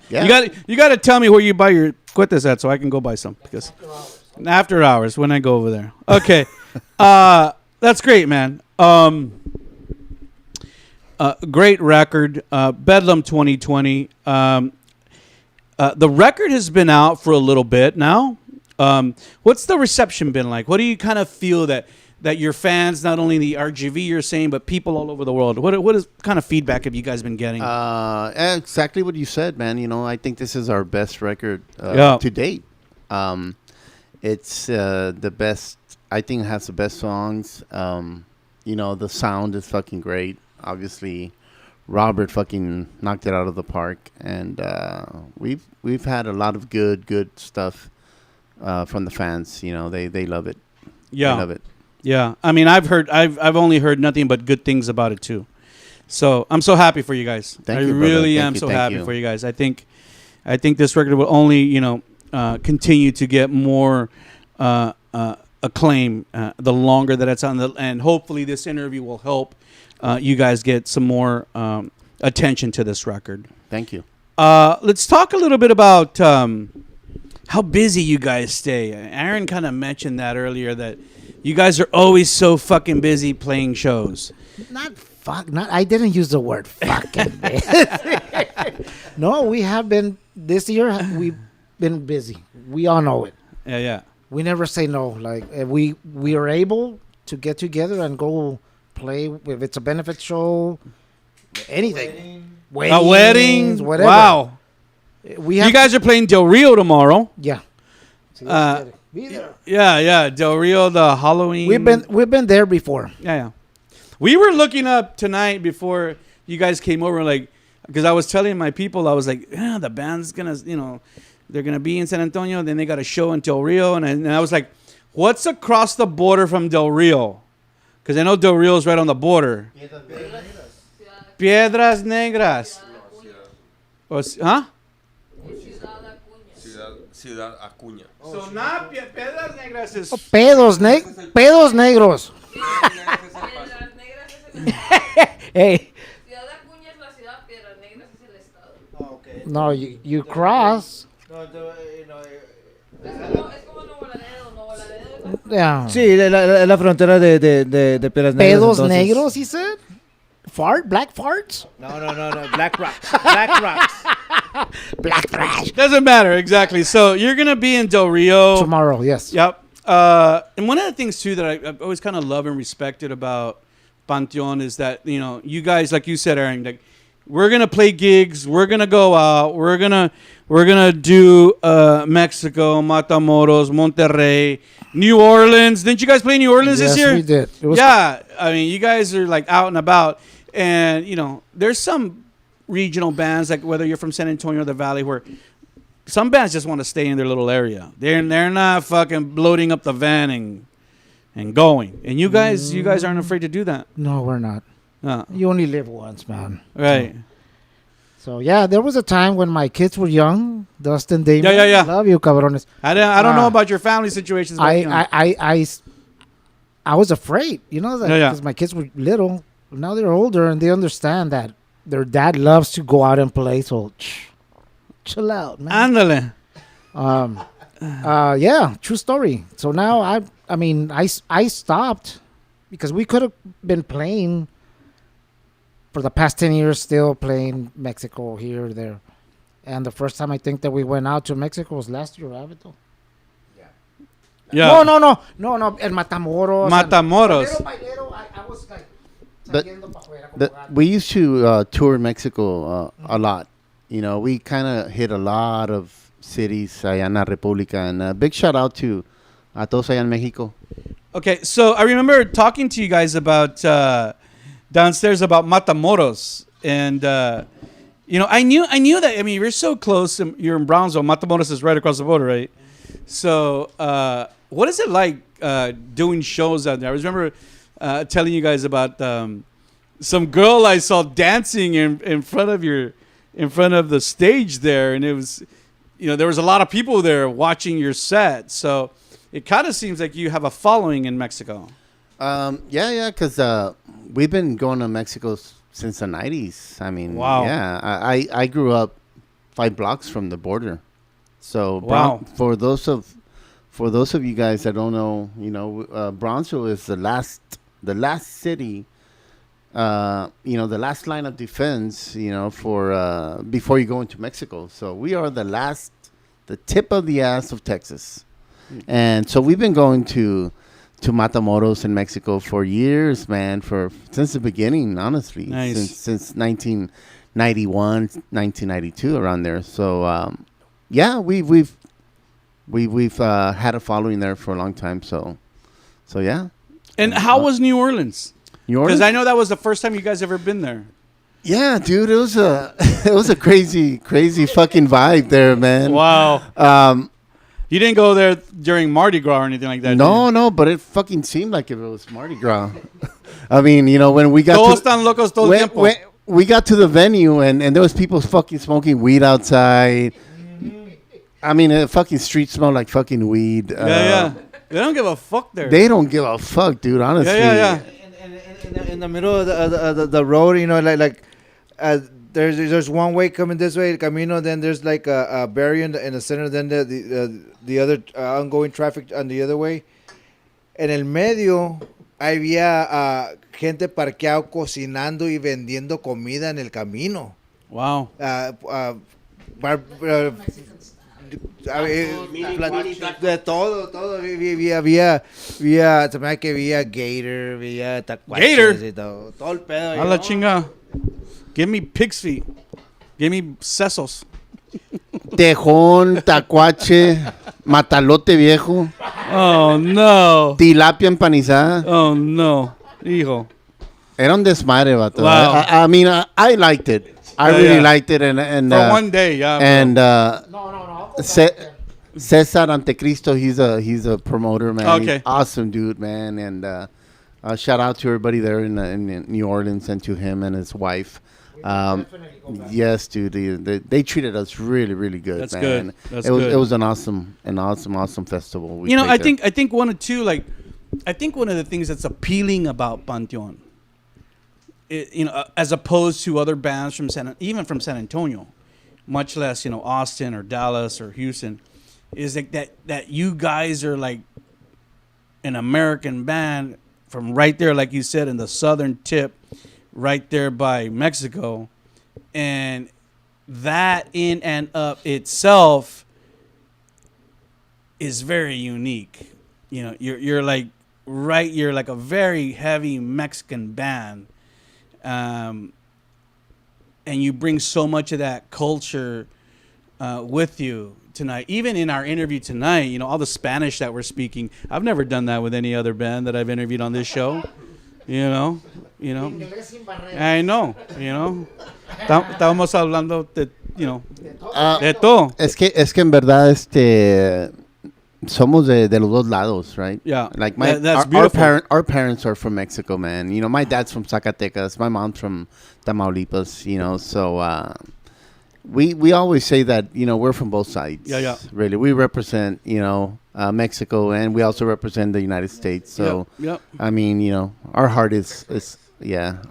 Yeah. You got to tell me where you buy your cuetes at, so I can go buy some. Because after hours when I go over there. Okay, that's great, man. Great record, Bedlam 2020. The record has been out for a little bit now. What's the reception been like? What do you kind of feel that your fans, not only in the RGV you're saying, but people all over the world, what is kind of feedback have you guys been getting? Exactly what you said, man. I think this is our best record to date. It's the best. I think it has the best songs. The sound is fucking great. Obviously, Robert fucking knocked it out of the park, and we've had a lot of good stuff from the fans. They love it. Yeah, they love it. Yeah, I mean, I've only heard nothing but good things about it too. So I'm so happy for you guys. Thank I you, really brother. am so happy for you guys. I think this record will only continue to get more acclaim the longer that it's on and hopefully this interview will help you guys get some more attention to this record. Thank you. Let's talk a little bit about how busy you guys stay. Aaron kind of mentioned that earlier, that you guys are always so fucking busy playing shows. I didn't use the word fucking. No, we have been this year. We've been busy. We all know it. Yeah. We never say no. Like we are able to get together and go play. If it's a benefit show, anything, weddings, whatever. Wow. You guys are playing Del Rio tomorrow. Yeah. Yeah. Del Rio, the Halloween. We've been there before. Yeah. We were looking up tonight before you guys came over, like, because I was telling my people, I was like, yeah, the band's gonna, they're gonna be in San Antonio, then they got a show in Del Rio, and I was like, what's across the border from Del Rio? Because I know Del Rio is right on the border. Piedras Negras. Huh? Ciudad Acuña. So not Piedras Negras is... Pedos negros. Hey. Ciudad Acuña es la ciudad, Piedras Negras es el estado. Okay. No, you cross. Es como Nuevo Laredo. Yeah. Sí, la frontera de Piedras Negras. Pedos entonces. negros, he said? Black farts? No. Black rocks. Black rocks. Black Thrash. Doesn't matter, exactly. So you're going to be in Del Rio. Tomorrow, yes. Yep. And one of the things, too, that I've always kind of loved and respected about Panteon is that, you guys, like you said, Aaron, like, we're going to play gigs. We're going to go out. We're going to We're gonna do Mexico, Matamoros, Monterrey, New Orleans. Didn't you guys play New Orleans this year? Yes, we did. It was Yeah, I mean, you guys are like out and about, and you know, there's some regional bands, like whether you're from San Antonio or the Valley, where some bands just want to stay in their little area. They're not fucking bloating up the van and going. And you guys aren't afraid to do that. No, we're not. You only live once, man. Right. So yeah, there was a time when my kids were young. Dustin, Damon. Yeah. Love you, cabrones. I don't know about your family situations. But, you know. I was afraid, you know, Yeah, yeah. because my kids were little. Now they're older and they understand that their dad loves to go out and play. So chill out, man. Ándale. Yeah, true story. So now I stopped because we could have been playing for the past 10 years, still playing Mexico here, there. And the first time I think that we went out to Mexico was last year, Avito. Yeah. No. En Matamoros. Matamoros. Little by little, I was like, But saliendo pa' afuera, como gato. we used to tour Mexico a lot. You know, we kind of hit a lot of cities allá en la República. And big shout out to a todos allá en Mexico. Okay, so I remember talking to you guys about downstairs about Matamoros, and you know, I knew that. I mean, you're so close. You're in Brownsville. Matamoros is right across the border, right? So, what is it like doing shows out there? I remember telling you guys about some girl I saw dancing in front of the stage there, and it was, you know, there was a lot of people there watching your set. So it kind of seems like you have a following in Mexico. Yeah, because we've been going to Mexico since the 90s. I mean, Wow. Yeah, I grew up 5 blocks from the border. So Wow. for those of you guys that don't know, you know, Brownsville is the last city, you know, the last line of defense, you know, for before you go into Mexico. So we are the tip of the ass of Texas. And so we've been going to Matamoros in Mexico for years, man, since the beginning, honestly. Nice. Since 1991, 1992, around there. So yeah, we've had a following there for a long time. So yeah. And how was New Orleans? New Orleans? Because I know that was the first time you guys ever been there. Yeah, dude, it was a crazy fucking vibe there, man. Wow. You didn't go there during Mardi Gras or anything like that. No, but it fucking seemed like it was Mardi Gras. I mean, you know, when we got Todos están locos todo el tiempo. when we got to the venue and there was people fucking smoking weed outside. I mean, the fucking street smelled like fucking weed. Yeah. They don't give a fuck there. They don't give a fuck, dude, honestly. Yeah. In the middle of the road, you know, like there's one way coming this way, Camino. Then there's like a barrier in the center. Then the other ongoing traffic on the other way. En el medio había gente parqueado cocinando y vendiendo comida en el camino. Wow. De todo. Había, se me hace que había gator, había tacuaches Gator? y todo el pedo. A you la know? chinga. Give me pig's feet. Give me sesos. Tejón, tacuache, matalote viejo, Oh, no. tilapia empanizada. Oh, no. Hijo. Era un desmadre, vato. Wow. I mean, I liked it. I Yeah, really yeah. liked it. And For one day, yeah. and No. Cesar Antecristo, he's a promoter, man. Okay. He's awesome dude, man. And shout out to everybody there in New Orleans and to him and his wife. Yes, dude, they treated us really, really good. That's man. good. That's it was good. It was an awesome festival. We You know, played I think one of the things that's appealing about Panteon, you know, as opposed to other bands from even from San Antonio, much less, you know, Austin or Dallas or Houston, is like that you guys are like an American band from right there, like you said, in the southern tip, right there by Mexico, and that in and of itself is very unique. You know, you're like a very heavy Mexican band, and you bring so much of that culture with you tonight. Even in our interview tonight, all the Spanish that we're speaking, I've never done that with any other band that I've interviewed on this show. I know. Estábamos hablando de, de todo. Es que en verdad somos de los dos lados, right? Yeah. Like that's beautiful. our parents are from Mexico, man. My dad's from Zacatecas, my mom's from Tamaulipas, so we always say that, we're from both sides. Yeah. Really. We represent, Mexico, and we also represent the United States. So Yep. I mean, our heart is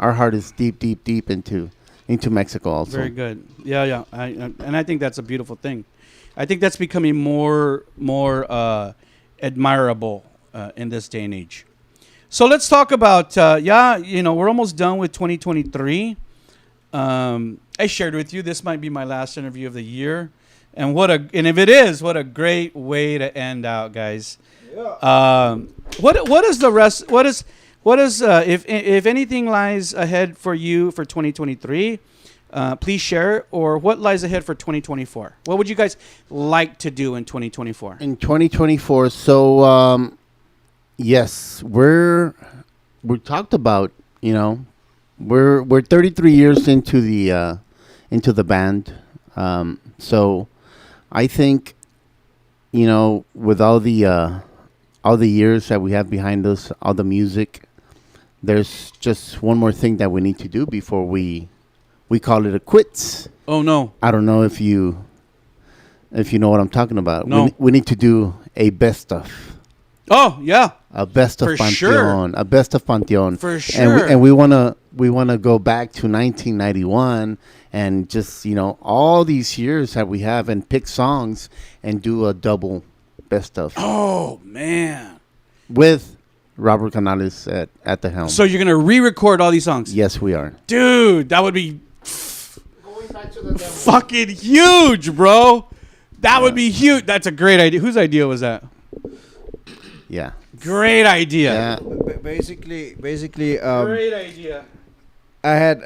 our heart is deep into Mexico also. Very good. Yeah. And I think that's a beautiful thing. I think that's becoming more admirable in this day and age. So let's talk about we're almost done with 2023. I shared with you this might be my last interview of the year, and if it is, what a great way to end out, guys. Yeah. What is the rest? What is if anything lies ahead for you for 2023? Please share, or what lies ahead for 2024? What would you guys like to do in 2024? In 2024, so yes, we talked about, we're 33 years into the band. So I think, with all the years that we have behind us, all the music, there's just one more thing that we need to do before we call it a quits. Oh no! I don't know if you know what I'm talking about. No. We need to do a best of. Oh yeah. A best of For Panteon. sure. A best of Panteon. For sure. And we wanna go back to 1991 and just all these years that we have and pick songs and do a double best of. Oh man. With Robert Canales at the helm. So you're gonna re-record all these songs? Yes, we are. Dude, that would be Going back to the demo. fucking huge, bro. That would be huge. That's a great idea. Whose idea was that? Yeah. Great idea. Yeah. Basically, Great idea. I had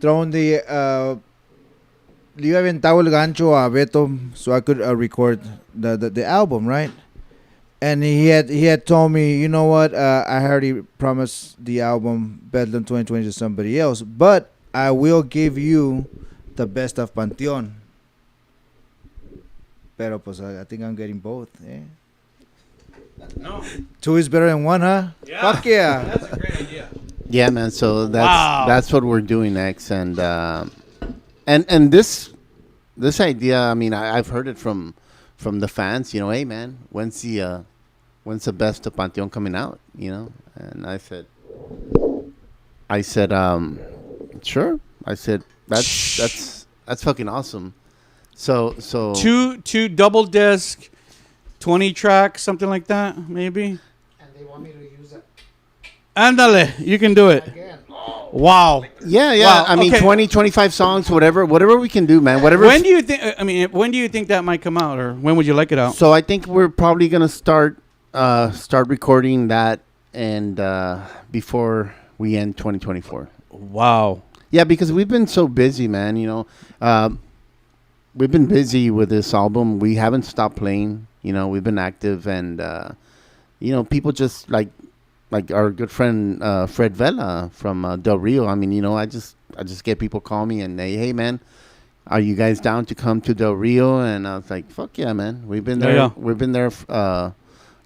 thrown the le iba aventado el gancho a Beto so I could record the album, right? And he had told me, you know what? I already promised the album Bedlam 2020 to somebody else, but I will give you the best of Panteon. Pero pues I think I'm getting both. Eh? No. Two is better than one, huh? Yeah. Fuck yeah. That's a great idea. Yeah, man. So Wow. that's what we're doing next, and this idea. I mean, I've heard it from the fans. Hey, man, when's the best of Panteon coming out? And I said, sure. I said that's fucking awesome. So Two double disc, 20 tracks, something like that, maybe. And they want me to use it Ándale, you can do it. again. Wow. yeah. Wow, I mean, okay. 20, 25 songs, whatever we can do, man. Whatever. When do you think? I mean, when do you think that might come out, or when would you like it out? So I think we're probably gonna start recording that and before we end 2024. Wow. Yeah, because we've been so busy, man. We've been busy with this album. We haven't stopped playing. We've been active, and people just like our good friend Fred Vela from Del Rio. I mean, I just get people call me and hey man, are you guys down to come to Del Rio? And I was like, fuck yeah, man. We've been there. Yeah. We've been there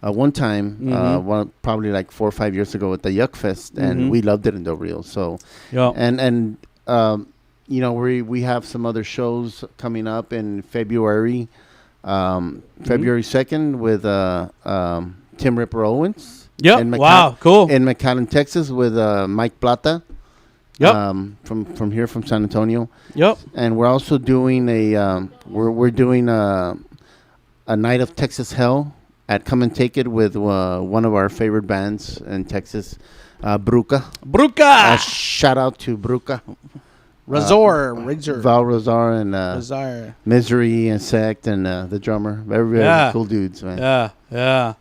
one time, probably like 4 or 5 years ago at the Yuck Fest, and we loved it in Del Rio. So Yeah. and we have some other shows coming up in February. February 2nd with Tim Ripper Owens. Yep. Wow. Cool. In McAllen, Texas with Mike Plata. Yep. From here from San Antonio. Yep. And we're also doing we're doing a night of Texas Hell at Come and Take It with one of our favorite bands in Texas, Bruca. Bruca. Shout out to Bruca. Razor. Val Razor and Razor. Misery and Sect and the drummer. Very Yeah. cool dudes, man. Yeah.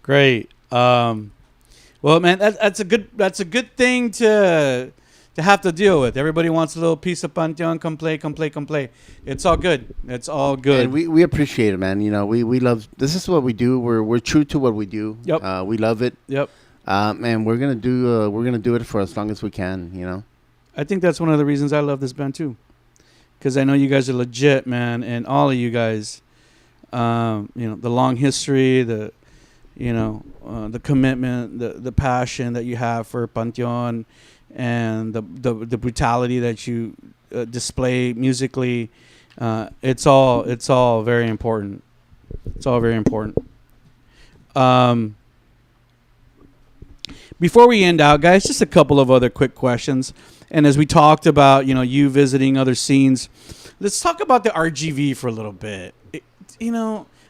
Great. Well, man, that's a good thing to to have to deal with. Everybody wants a little piece of Panteon. Come play, come play, come play. It's all good. It's all good. And we appreciate it, man. You know, we love. This is what we do. We're true to what we do. Yep. We love it. Yep. And we're gonna do it for as long as we can. You know. I think that's one of the reasons I love this band too, because I know you guys are legit, man, and all of you guys. The long history, the commitment, the passion that you have for Panteon, and the brutality that you display musically. It's all very important. It's all very important. Before we end out, guys, just a couple of other quick questions. And as we talked about, you visiting other scenes, let's talk about the RGV for a little bit.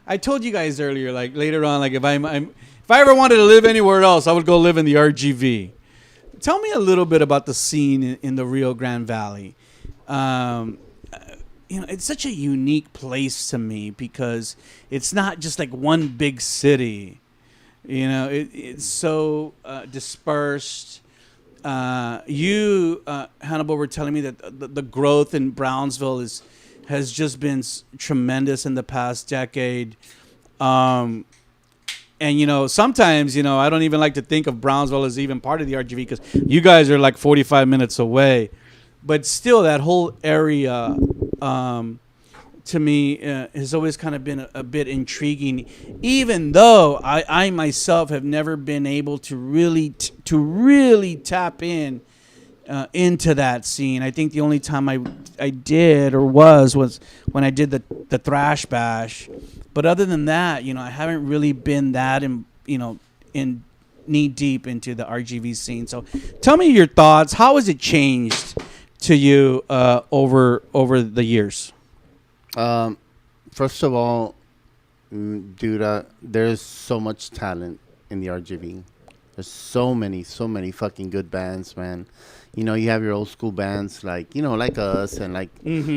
I told you guys earlier, like later on, like if I ever wanted to live anywhere else, I would go live in the RGV. Tell me a little bit about the scene in the Rio Grande Valley. It's such a unique place to me because it's not just like one big city. It's so dispersed. Hannibal, were telling me that the growth in Brownsville has just been tremendous in the past decade. And, sometimes, I don't even like to think of Brownsville as even part of the RGV because you guys are like 45 minutes away. But still, that whole area, to me, has always kind of been a bit intriguing, even though I myself have never been able to really tap into that scene. I think the only time I did or was when I did the Thrash Bash. But other than that, I haven't really been that in knee deep into the RGV scene. So tell me your thoughts. How has it changed to you over the years? First of all, dude, there's so much talent in the RGV. There's so many fucking good bands, man. You have your old school bands like us and like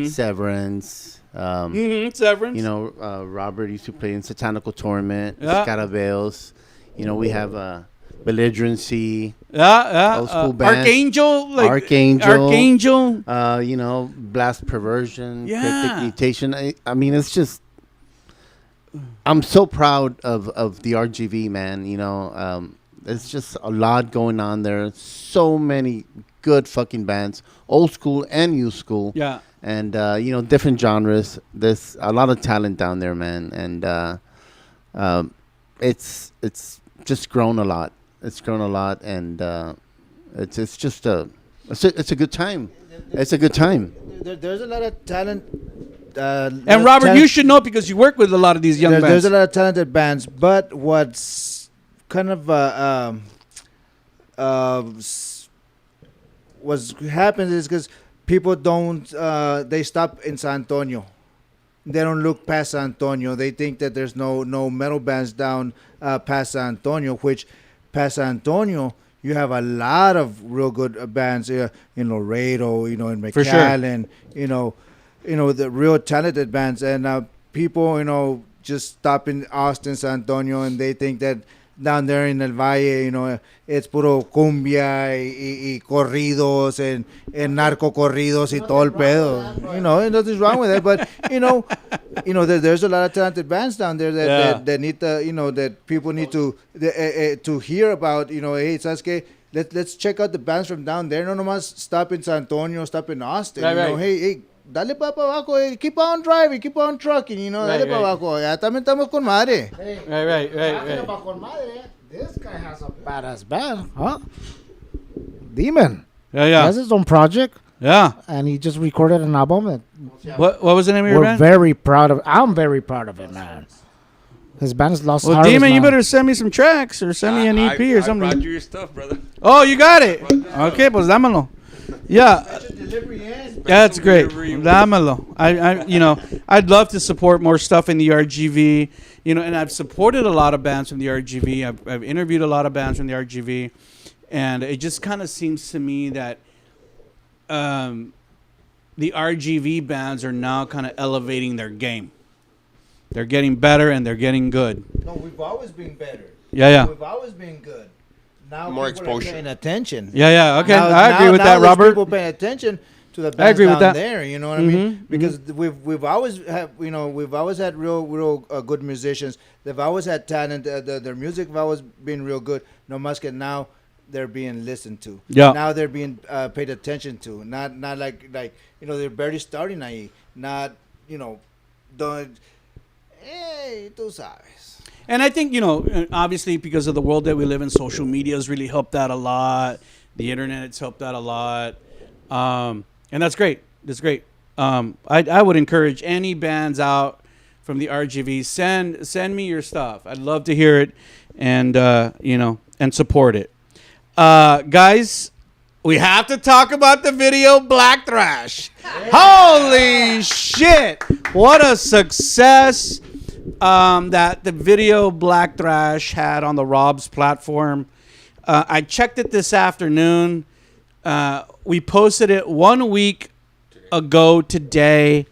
Severance. Severance. Robert used to play in Satanical Torment, Scarabeos. We have Belligerency. Old school bands. Archangel. Blast Perversion. Cryptic Mutation. I mean, it's just. I'm so proud of the RGV, man. There's just a lot going on there. So many good fucking bands, old school and new school. Yeah. And different genres. There's a lot of talent down there, man. And it's just grown a lot. It's grown a lot, and it's just it's a good time. It's a good time. There's a lot of talent. And Robert, you should know because you work with a lot of these young bands. There's a lot of talented bands, but what's kind of what happens is because people don't they stop in San Antonio. They don't look past San Antonio. They think that there's no metal bands down past San Antonio, which past San Antonio you have a lot of real good bands in Laredo, in McAllen, the real talented bands, and people, just stop in Austin, San Antonio, and they think that down there in El Valle, it's puro cumbia y corridos and narco corridos y todo el pedo. And nothing's wrong with it, but there's a lot of talented bands down there that need to, that people need to hear about. Hey, ¿sabes qué? Let's check out the bands from down there. No nomás stop in San Antonio, stop in Austin. Right. Hey, dale pa abajo, keep on driving, keep on trucking, dale pa abajo. Ya también estamos con madre. Hey, Right. talking about con madre, this guy has a badass band, huh? Demon. Yeah. He has his own project. Yeah. And he just recorded an album. And What was the name of your we're band? very proud of. I'm very proud of it, man. His band is Lost Well, Harvest, Demon, you man. better send me some tracks or send me an EP or I something. brought you your stuff, brother. Oh, you got it. Okay, pues dámelo. Yeah. That's great. Dámelo. I'd love to support more stuff in the RGV. And I've supported a lot of bands from the RGV. I've interviewed a lot of bands from the RGV, and it just kind of seems to me that the RGV bands are now kind of elevating their game. They're getting better and they're getting good. No, we've always been better. Yeah. We've always been good. now more people are exposure. paying attention. Yeah. Okay, Now- I agree now- with now that, there's Robert. People paying attention to the bands I agree with down that. there. You know what I mean? Because we've always had real good musicians. They've always had talent. Their music have always been real good. No musket now. They're being listened to. Yeah. Now they're being paid attention to. Not like they're barely starting ahí. Not don't. Hey, tú sabes. And I think, obviously because of the world that we live in, social media has really helped out a lot. The internet has helped out a lot. And that's great. That's great. I would encourage any bands out from the RGV, send me your stuff. I'd love to hear it and, and support it. Guys, we have to talk about the video Black Thrash. Holy shit. What a success that the video Black Thrash had on the Rob's platform. I checked it this afternoon. We posted it 1 week ago today.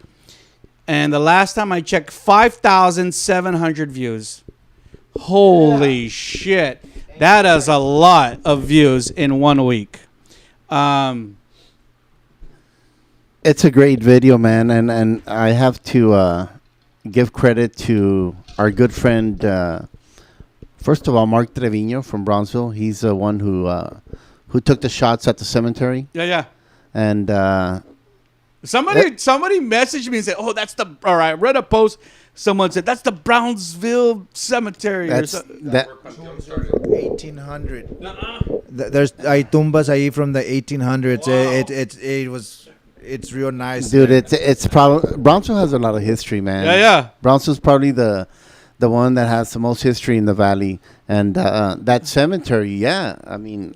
And the last time I checked, 5,700 views. Holy shit. That is a lot of views in 1 week. It's a great video, man, and I have to give credit to our good friend. First of all, Mark Trevino from Brownsville. He's the one who took the shots at the cemetery. Yeah. And Somebody messaged me and said, "Oh, that's the." All right, I read a post. Someone said that's the Brownsville cemetery. that's or that. 1800. There's hay tumbas ahí from the 1800s. Wow. It's real nice, Dude, man. it's probably Brownsville has a lot of history, man. Yeah. Brownsville's probably the one that has the most history in the valley, and that cemetery, yeah, I mean,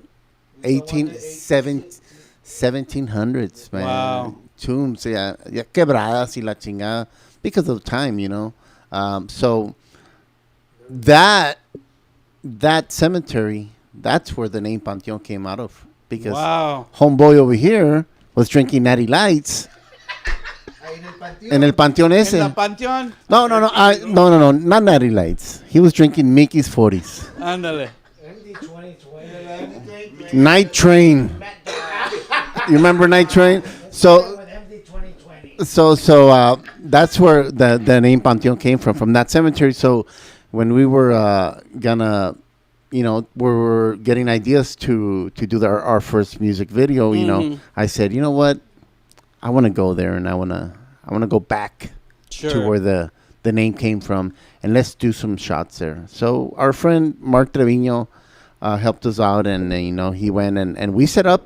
1700s, man. Wow. Tombs, yeah, quebradas y la chingada because of time, So that cemetery, that's where the name Panteon came out of, because Wow. homeboy over here was drinking Natty Lights en el Panteón ese. In the Panteon. No, not Natty Lights. He was drinking Mickey's 40s. Ándale. Night Train. You remember Night Train? So that's where the name Panteon came from that cemetery. So when we were we were getting ideas to do our first music video, I said, you know what? I want to go there, and I want to go back to where the name came from, and let's do some shots there. So our friend Mark Trevino helped us out, and he went and we set up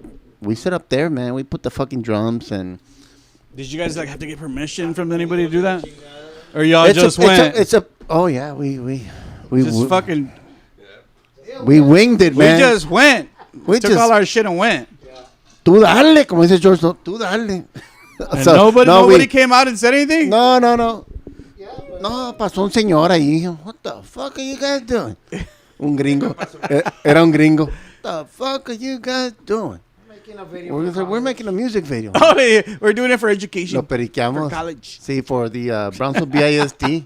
there, man. We put the fucking drums and. Did you guys have to get permission from anybody to do that, or y'all just went? Oh yeah, we just fucking. We winged it, man. We just went. We took all our shit and went. Tú dale, como dice George. Tú dale. And nobody came out and said anything. No. No, pasó un señor ahí. What the fuck are you guys doing? Un gringo. Era un gringo. What the fuck are you guys doing? We're making a music video. Oh, yeah. We're doing it for education. Lo periqueamos. For college. Sí, for the Brownsville BISD.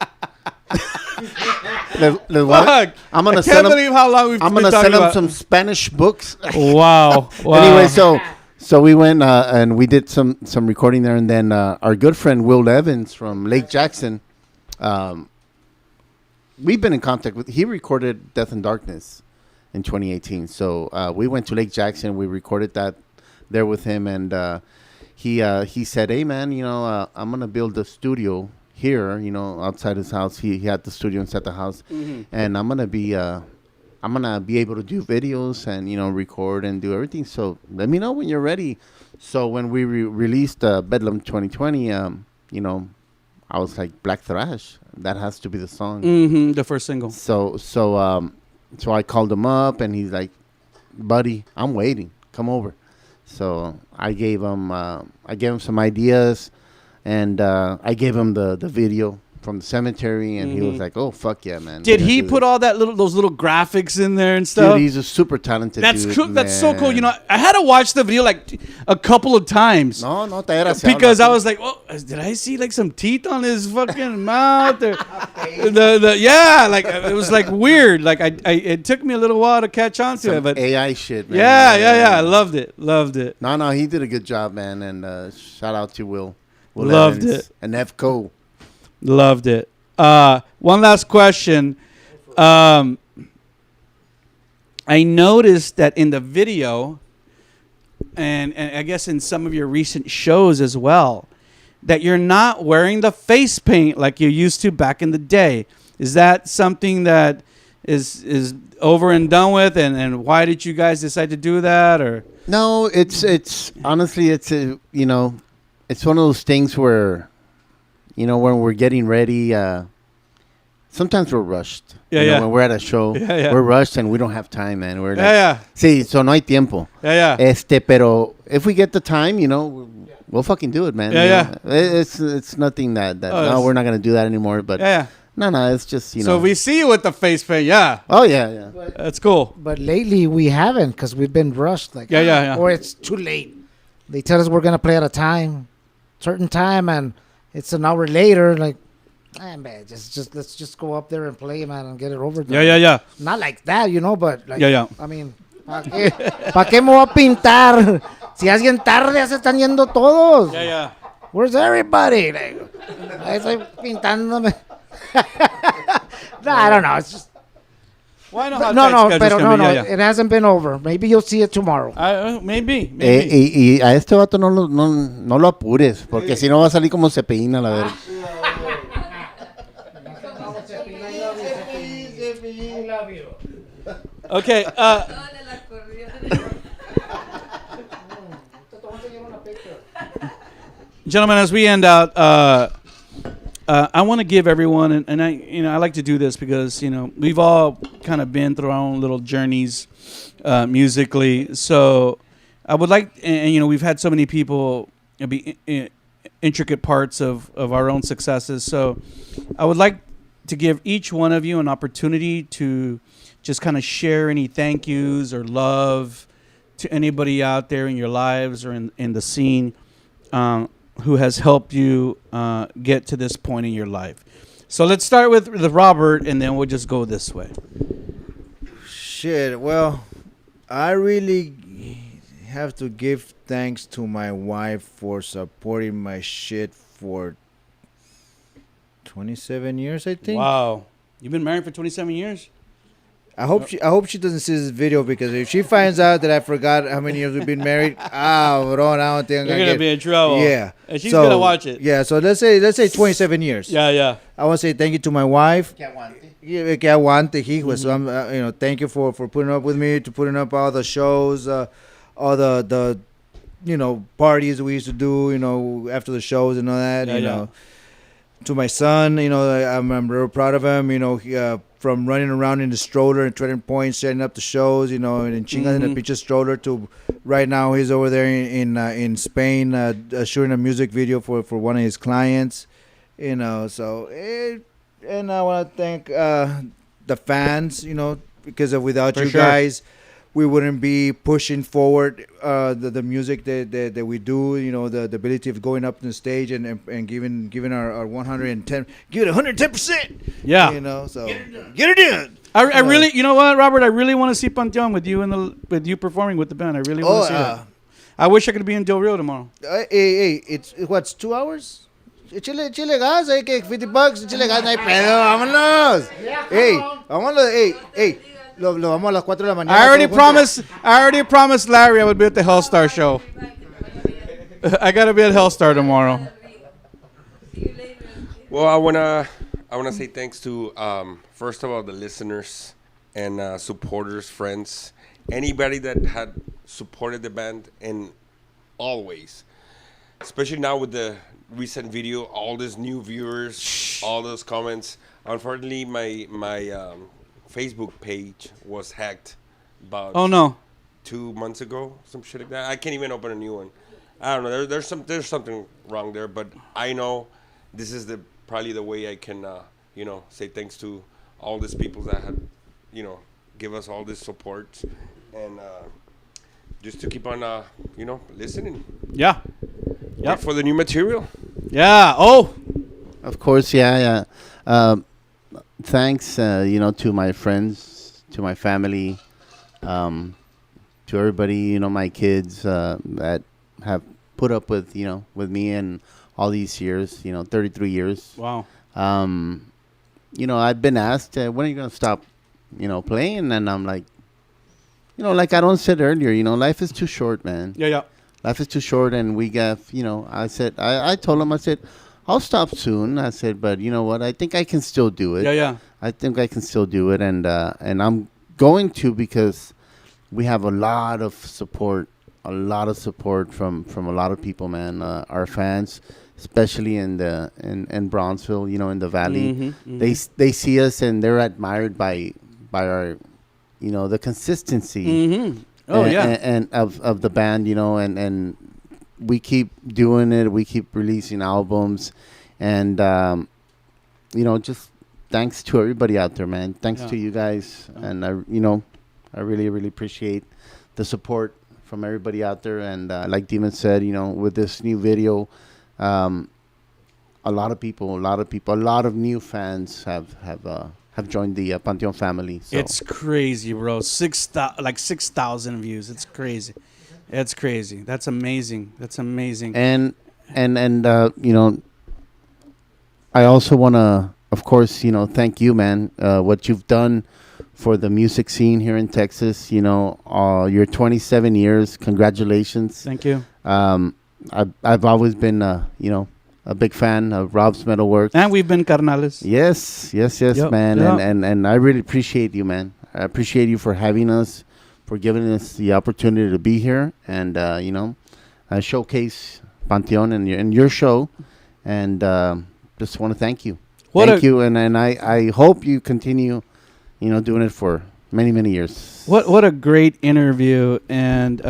Fuck. I'm gonna I can't believe how long we've been talking send them about. some Spanish books. Wow. Anyway, so we went and we did some recording there, and then our good friend Will Evans from Lake Jackson, we've been in contact with. He recorded Death and Darkness in 2018. So we went to Lake Jackson. We recorded that there with him, and he said, "Hey man, I'm gonna build a studio here, outside his house. He had the studio inside the house, and I'm gonna be able to do videos and record and do everything. So let me know when you're ready." So when we released Bedlam 2020, I was like, Black Thrash, that has to be the song. The first single. So I called him up, and he's like, "Buddy, I'm waiting. Come over." So I gave him some ideas, and I gave him the video from the cemetery, and he was like, "Oh fuck yeah, man!" Did he put all those little graphics in there and stuff? Dude, he's a super talented. That's dude, cool. That's so cool. man. You know, I had to watch the video like a couple of times. No, te era Because I was like, oh, did I see like some teeth on his fucking mouth? Or, yeah, like it was like weird. Like it took me a little while to catch on to it, but AI shit, man. yeah, I loved it. No, he did a good job, man, and shout out to Will Loved Evans it. and FCO. Loved it. One last question. I noticed that in the video, and I guess in some of your recent shows as well, that you're not wearing the face paint like you used to back in the day. Is that something that is over and done with? And why did you guys decide to do that? Or No, it's honestly, it's it's one of those things where, when we're getting ready, sometimes we're rushed. Yeah. When we're at a show, we're rushed and we don't have time, man. We're like, Sí, so no hay tiempo. Yeah. Pero if we get the time, we'll fucking do it, man. Yeah. It's nothing that no, we're not gonna do that anymore. But no, it's just So if we see you with the face paint, yeah. Oh yeah. That's cool. But lately we haven't because we've been rushed. Like or it's too late. They tell us we're gonna play at a certain time, and it's an hour later. Like, man, just let's just go up there and play, man, and get it over. Yeah. Not like that, but like, Yeah. I mean, ¿pa qué me voy a pintar? Si es bien tarde, ya se están yendo todos. Yeah. Where's everybody? Like, ahí estoy pintándome. No, I don't know. It's just Why not? No. It hasn't been over. Maybe you'll see it tomorrow. Maybe. Y a este vato no lo apures, porque si no va a salir como se peina la verga. Okay. Gentlemen, as we end out, I want to give everyone, and I like to do this because we've all kind of been through our own little journeys musically. So I would like, and we've had so many people be intricate parts of our own successes. So I would like to give each one of you an opportunity to just kind of share any thank yous or love to anybody out there in your lives or in the scene who has helped you get to this point in your life. So let's start with Robert, and then we'll just go this way. Shit, well, I really have to give thanks to my wife for supporting my shit for 27 years, I think. Wow. You've been married for 27 years? I hope she doesn't see this video, because if she finds out that I forgot how many years we've been married, bro, I don't think you're gonna be in trouble. Yeah, and she's gonna watch it. Yeah, so let's say 27 years. Yeah. I want to say thank you to my wife. Que aguante, hijo. So I'm, thank you for putting up with me, to putting up all the shows, all the parties we used to do, after the shows and all that. Yeah. To my son, I'm real proud of him. He, from running around in the stroller and trading points, setting up the shows, and chingas in the picture stroller, to right now he's over there in Spain shooting a music video for one of his clients, So, and I want to thank the fans, because without you guys, we wouldn't be pushing forward the music that we do, the ability of going up on the stage and giving our 110, give it 110%. Yeah. So get it done. I really, you know what, Robert? I really want to see Panteon with you performing with the band. I really want to see that. I wish I could be in Del Rio tomorrow. Hey, it's 2 hours? Chile gas, hay que $50, chile gas, no hay pedo, vámonos. Hey, vámonos, hey. Lo vamos a las 4 de la mañana. I already promised Larry I would be at the Hellstar show. I gotta be at Hellstar tomorrow. Well, I wanna say thanks to first of all the listeners and supporters, friends, anybody that had supported the band in all ways. Especially now with the recent video, all these new viewers, all those comments. Unfortunately, my Facebook page was hacked about 2 months ago, some shit like that. I can't even open a new one. I don't know. There's something wrong there, but I know this is the probably the way I can, say thanks to all these people that had, give us all this support, and just to keep on, listening. Yeah. Wait for the new material. Yeah. Oh. Of course, yeah. Thanks, to my friends, to my family, to everybody, my kids that have put up with, with me and all these years, 33 years. Wow. I've been asked, when are you going to stop, playing? And I'm like, like I don't said earlier, life is too short, man. Yeah. Life is too short, and we got, I said, I told him, I said, I'll stop soon. I said, but you know what? I think I can still do it. Yeah. I think I can still do it, and I'm going to, because we have a lot of support from a lot of people, man. Our fans, especially in Brownsville, in the valley, they see us and they're admired by our, the consistency. Oh, and of the band, and we keep doing it. We keep releasing albums, and just thanks to everybody out there, man. Thanks to you guys, and I really, really appreciate the support from everybody out there. And like Demon said, with this new video, a lot of new fans have joined the Panteon family. So. It's crazy, bro. 6,000 views. It's crazy. That's amazing. And I also want to, of course, thank you, man. What you've done for the music scene here in Texas, your 27 years. Congratulations. Thank you. I've always been, a big fan of Rob's MetalWorks. And we've been Canales. Yes, man. Yep. And I really appreciate you, man. I appreciate you for having us, for giving us the opportunity to be here and, showcase Panteon and your show. And just want to thank you. Thank you. And I hope you continue, doing it for many, many years. What a great interview. And,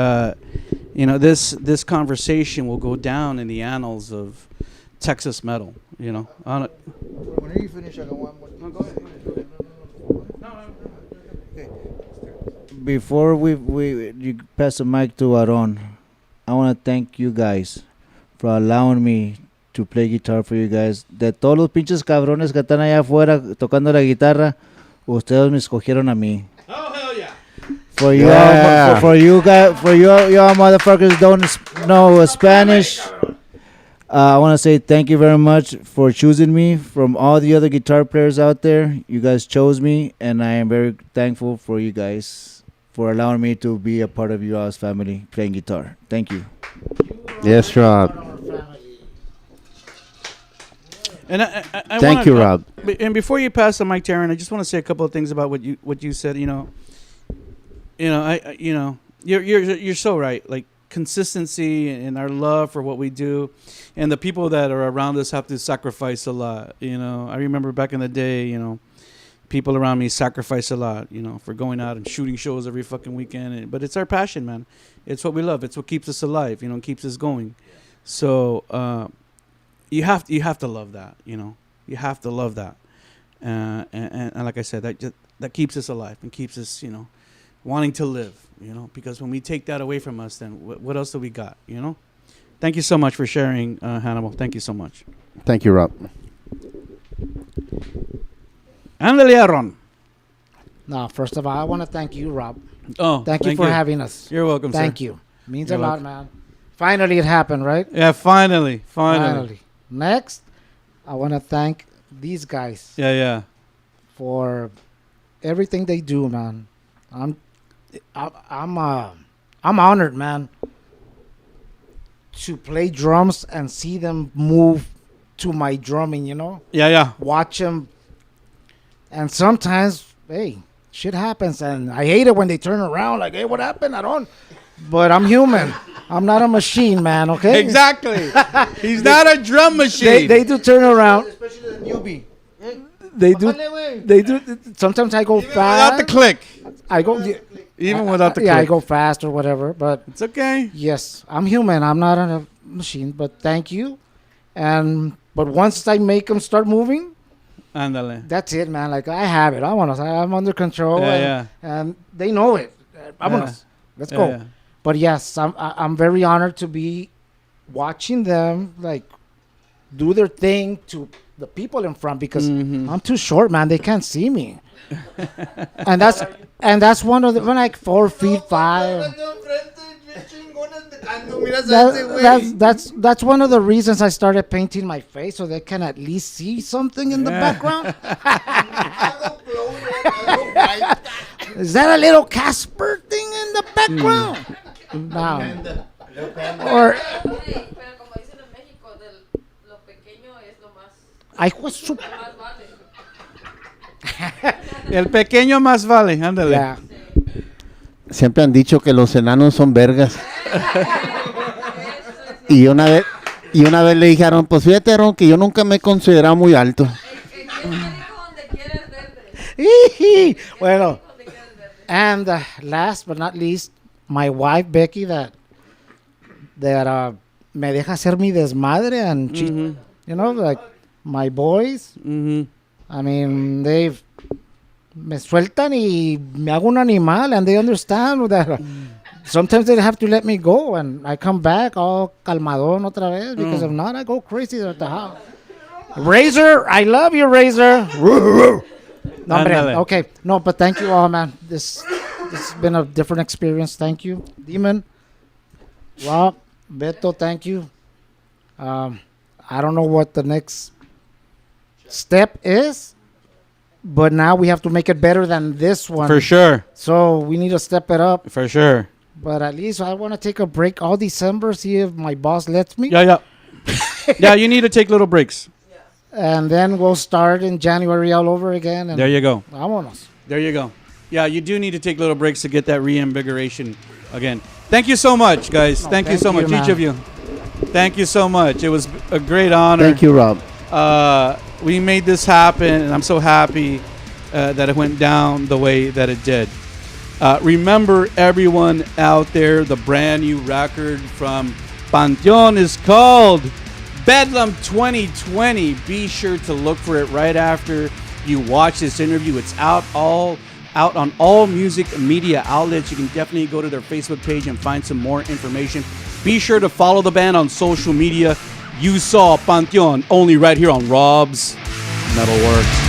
this conversation will go down in the annals of Texas metal, on it. When you finish, I got one more. No, go ahead. Okay. Before you pass the mic to Aaron, I want to thank you guys for allowing me to play guitar for you guys. De todos los pinches cabrones que están allá afuera tocando la guitarra, ustedes me escogieron a mí. Oh, hell yeah. For you, for you guys, for you motherfuckers don't know Spanish. I want to say thank you very much for choosing me from all the other guitar players out there. You guys chose me, and I am very thankful for you guys for allowing me to be a part of your family playing guitar. Thank you. Yes, Rob. And Thank you, Rob. And before you pass the mic, Taryn, I just want to say a couple of things about what you said. You're so right. Like, consistency and our love for what we do, and the people that are around us have to sacrifice a lot. I remember back in the day, people around me sacrifice a lot, for going out and shooting shows every fucking weekend. But it's our passion, man. It's what we love. It's what keeps us alive, keeps us going. So you have to love that, You have to love that, and like I said, that keeps us alive and keeps us, wanting to live, because when we take that away from us, then what else do we got, Thank you so much for sharing, Hannibal. Thank you so much. Thank you, Rob. Andale, Aaron. No, first of all, I want to thank you, Rob. Oh, Thank you for having us. You're welcome, Thank sir. you. Means You're a lot, welcome. man. Finally, it happened, right? Yeah, finally. Next, I want to thank these guys Yeah. for everything they do, man. I'm honored, man, to play drums and see them move to my drumming, Yeah. Watch them. And sometimes, hey, shit happens, and I hate it when they turn around like, hey, what happened? But I'm human. I'm not a machine, man, okay? Exactly. He's not a drum machine. They do turn around. Especially the newbie. They do. Sometimes I go fast. Without the click. I go. Even without the click. Yeah, I go fast or whatever. But it's okay. yes, I'm human. I'm not a machine. But thank you. But But once I make them start moving, Ándale. that's it, man. Like, I have it. I'm under control. Yeah, and they know it. Vámonos. Let's go. Yeah. But yes, I'm very honored to be watching them like do their thing to the people in front because I'm too short, man. They can't see me. and that's one of the like 4 feet 5. That's one of the reasons I started painting my face so they can at least see something in the background. Is that a little Casper thing in the background? No. Or Hey, pero como dicen en México, lo pequeño es lo más vale. El pequeño más vale. Ándale. yeah. Siempre han dicho que los enanos son vergas. y una vez le dijeron, pues fíjate, Aaron, que yo nunca me he considerado muy alto. Donde quieres verte. Bueno. And last but not least, my wife Becky that me deja hacer mi desmadre and she, you know, like my boys. I mean, me sueltan y me hago un animal, and they understand that. Sometimes they have to let me go, and I come back all calmadón otra vez because if not, I go crazy at the house. Razor, I love you, Razor. No, hombre, okay, no, but thank you all, man. This has been a different experience. Thank you, Demon, Rob, Beto. Thank you. I don't know what the next step is, but now we have to make it better than this one. For sure. So we need to step it up. For sure. But at least I want to take a break all December, see if my boss lets me. Yeah. Yeah, you need to take little breaks. And then we'll start in January all over again. And There you go. Vámonos. There you go. Yeah, you do need to take little breaks to get that reinvigoration again. Thank you so much, guys. Thank you so much, man. each of you. Thank you so much. It was a great honor. Thank you, Rob. We made this happen, and I'm so happy that it went down the way that it did. Remember, everyone out there, the brand new record from Panteon is called Bedlam 2020. Be sure to look for it right after you watch this interview. It's out on all music media outlets. You can definitely go to their Facebook page and find some more information. Be sure to follow the band on social media. You saw Panteon only right here on Rob's MetalWorks.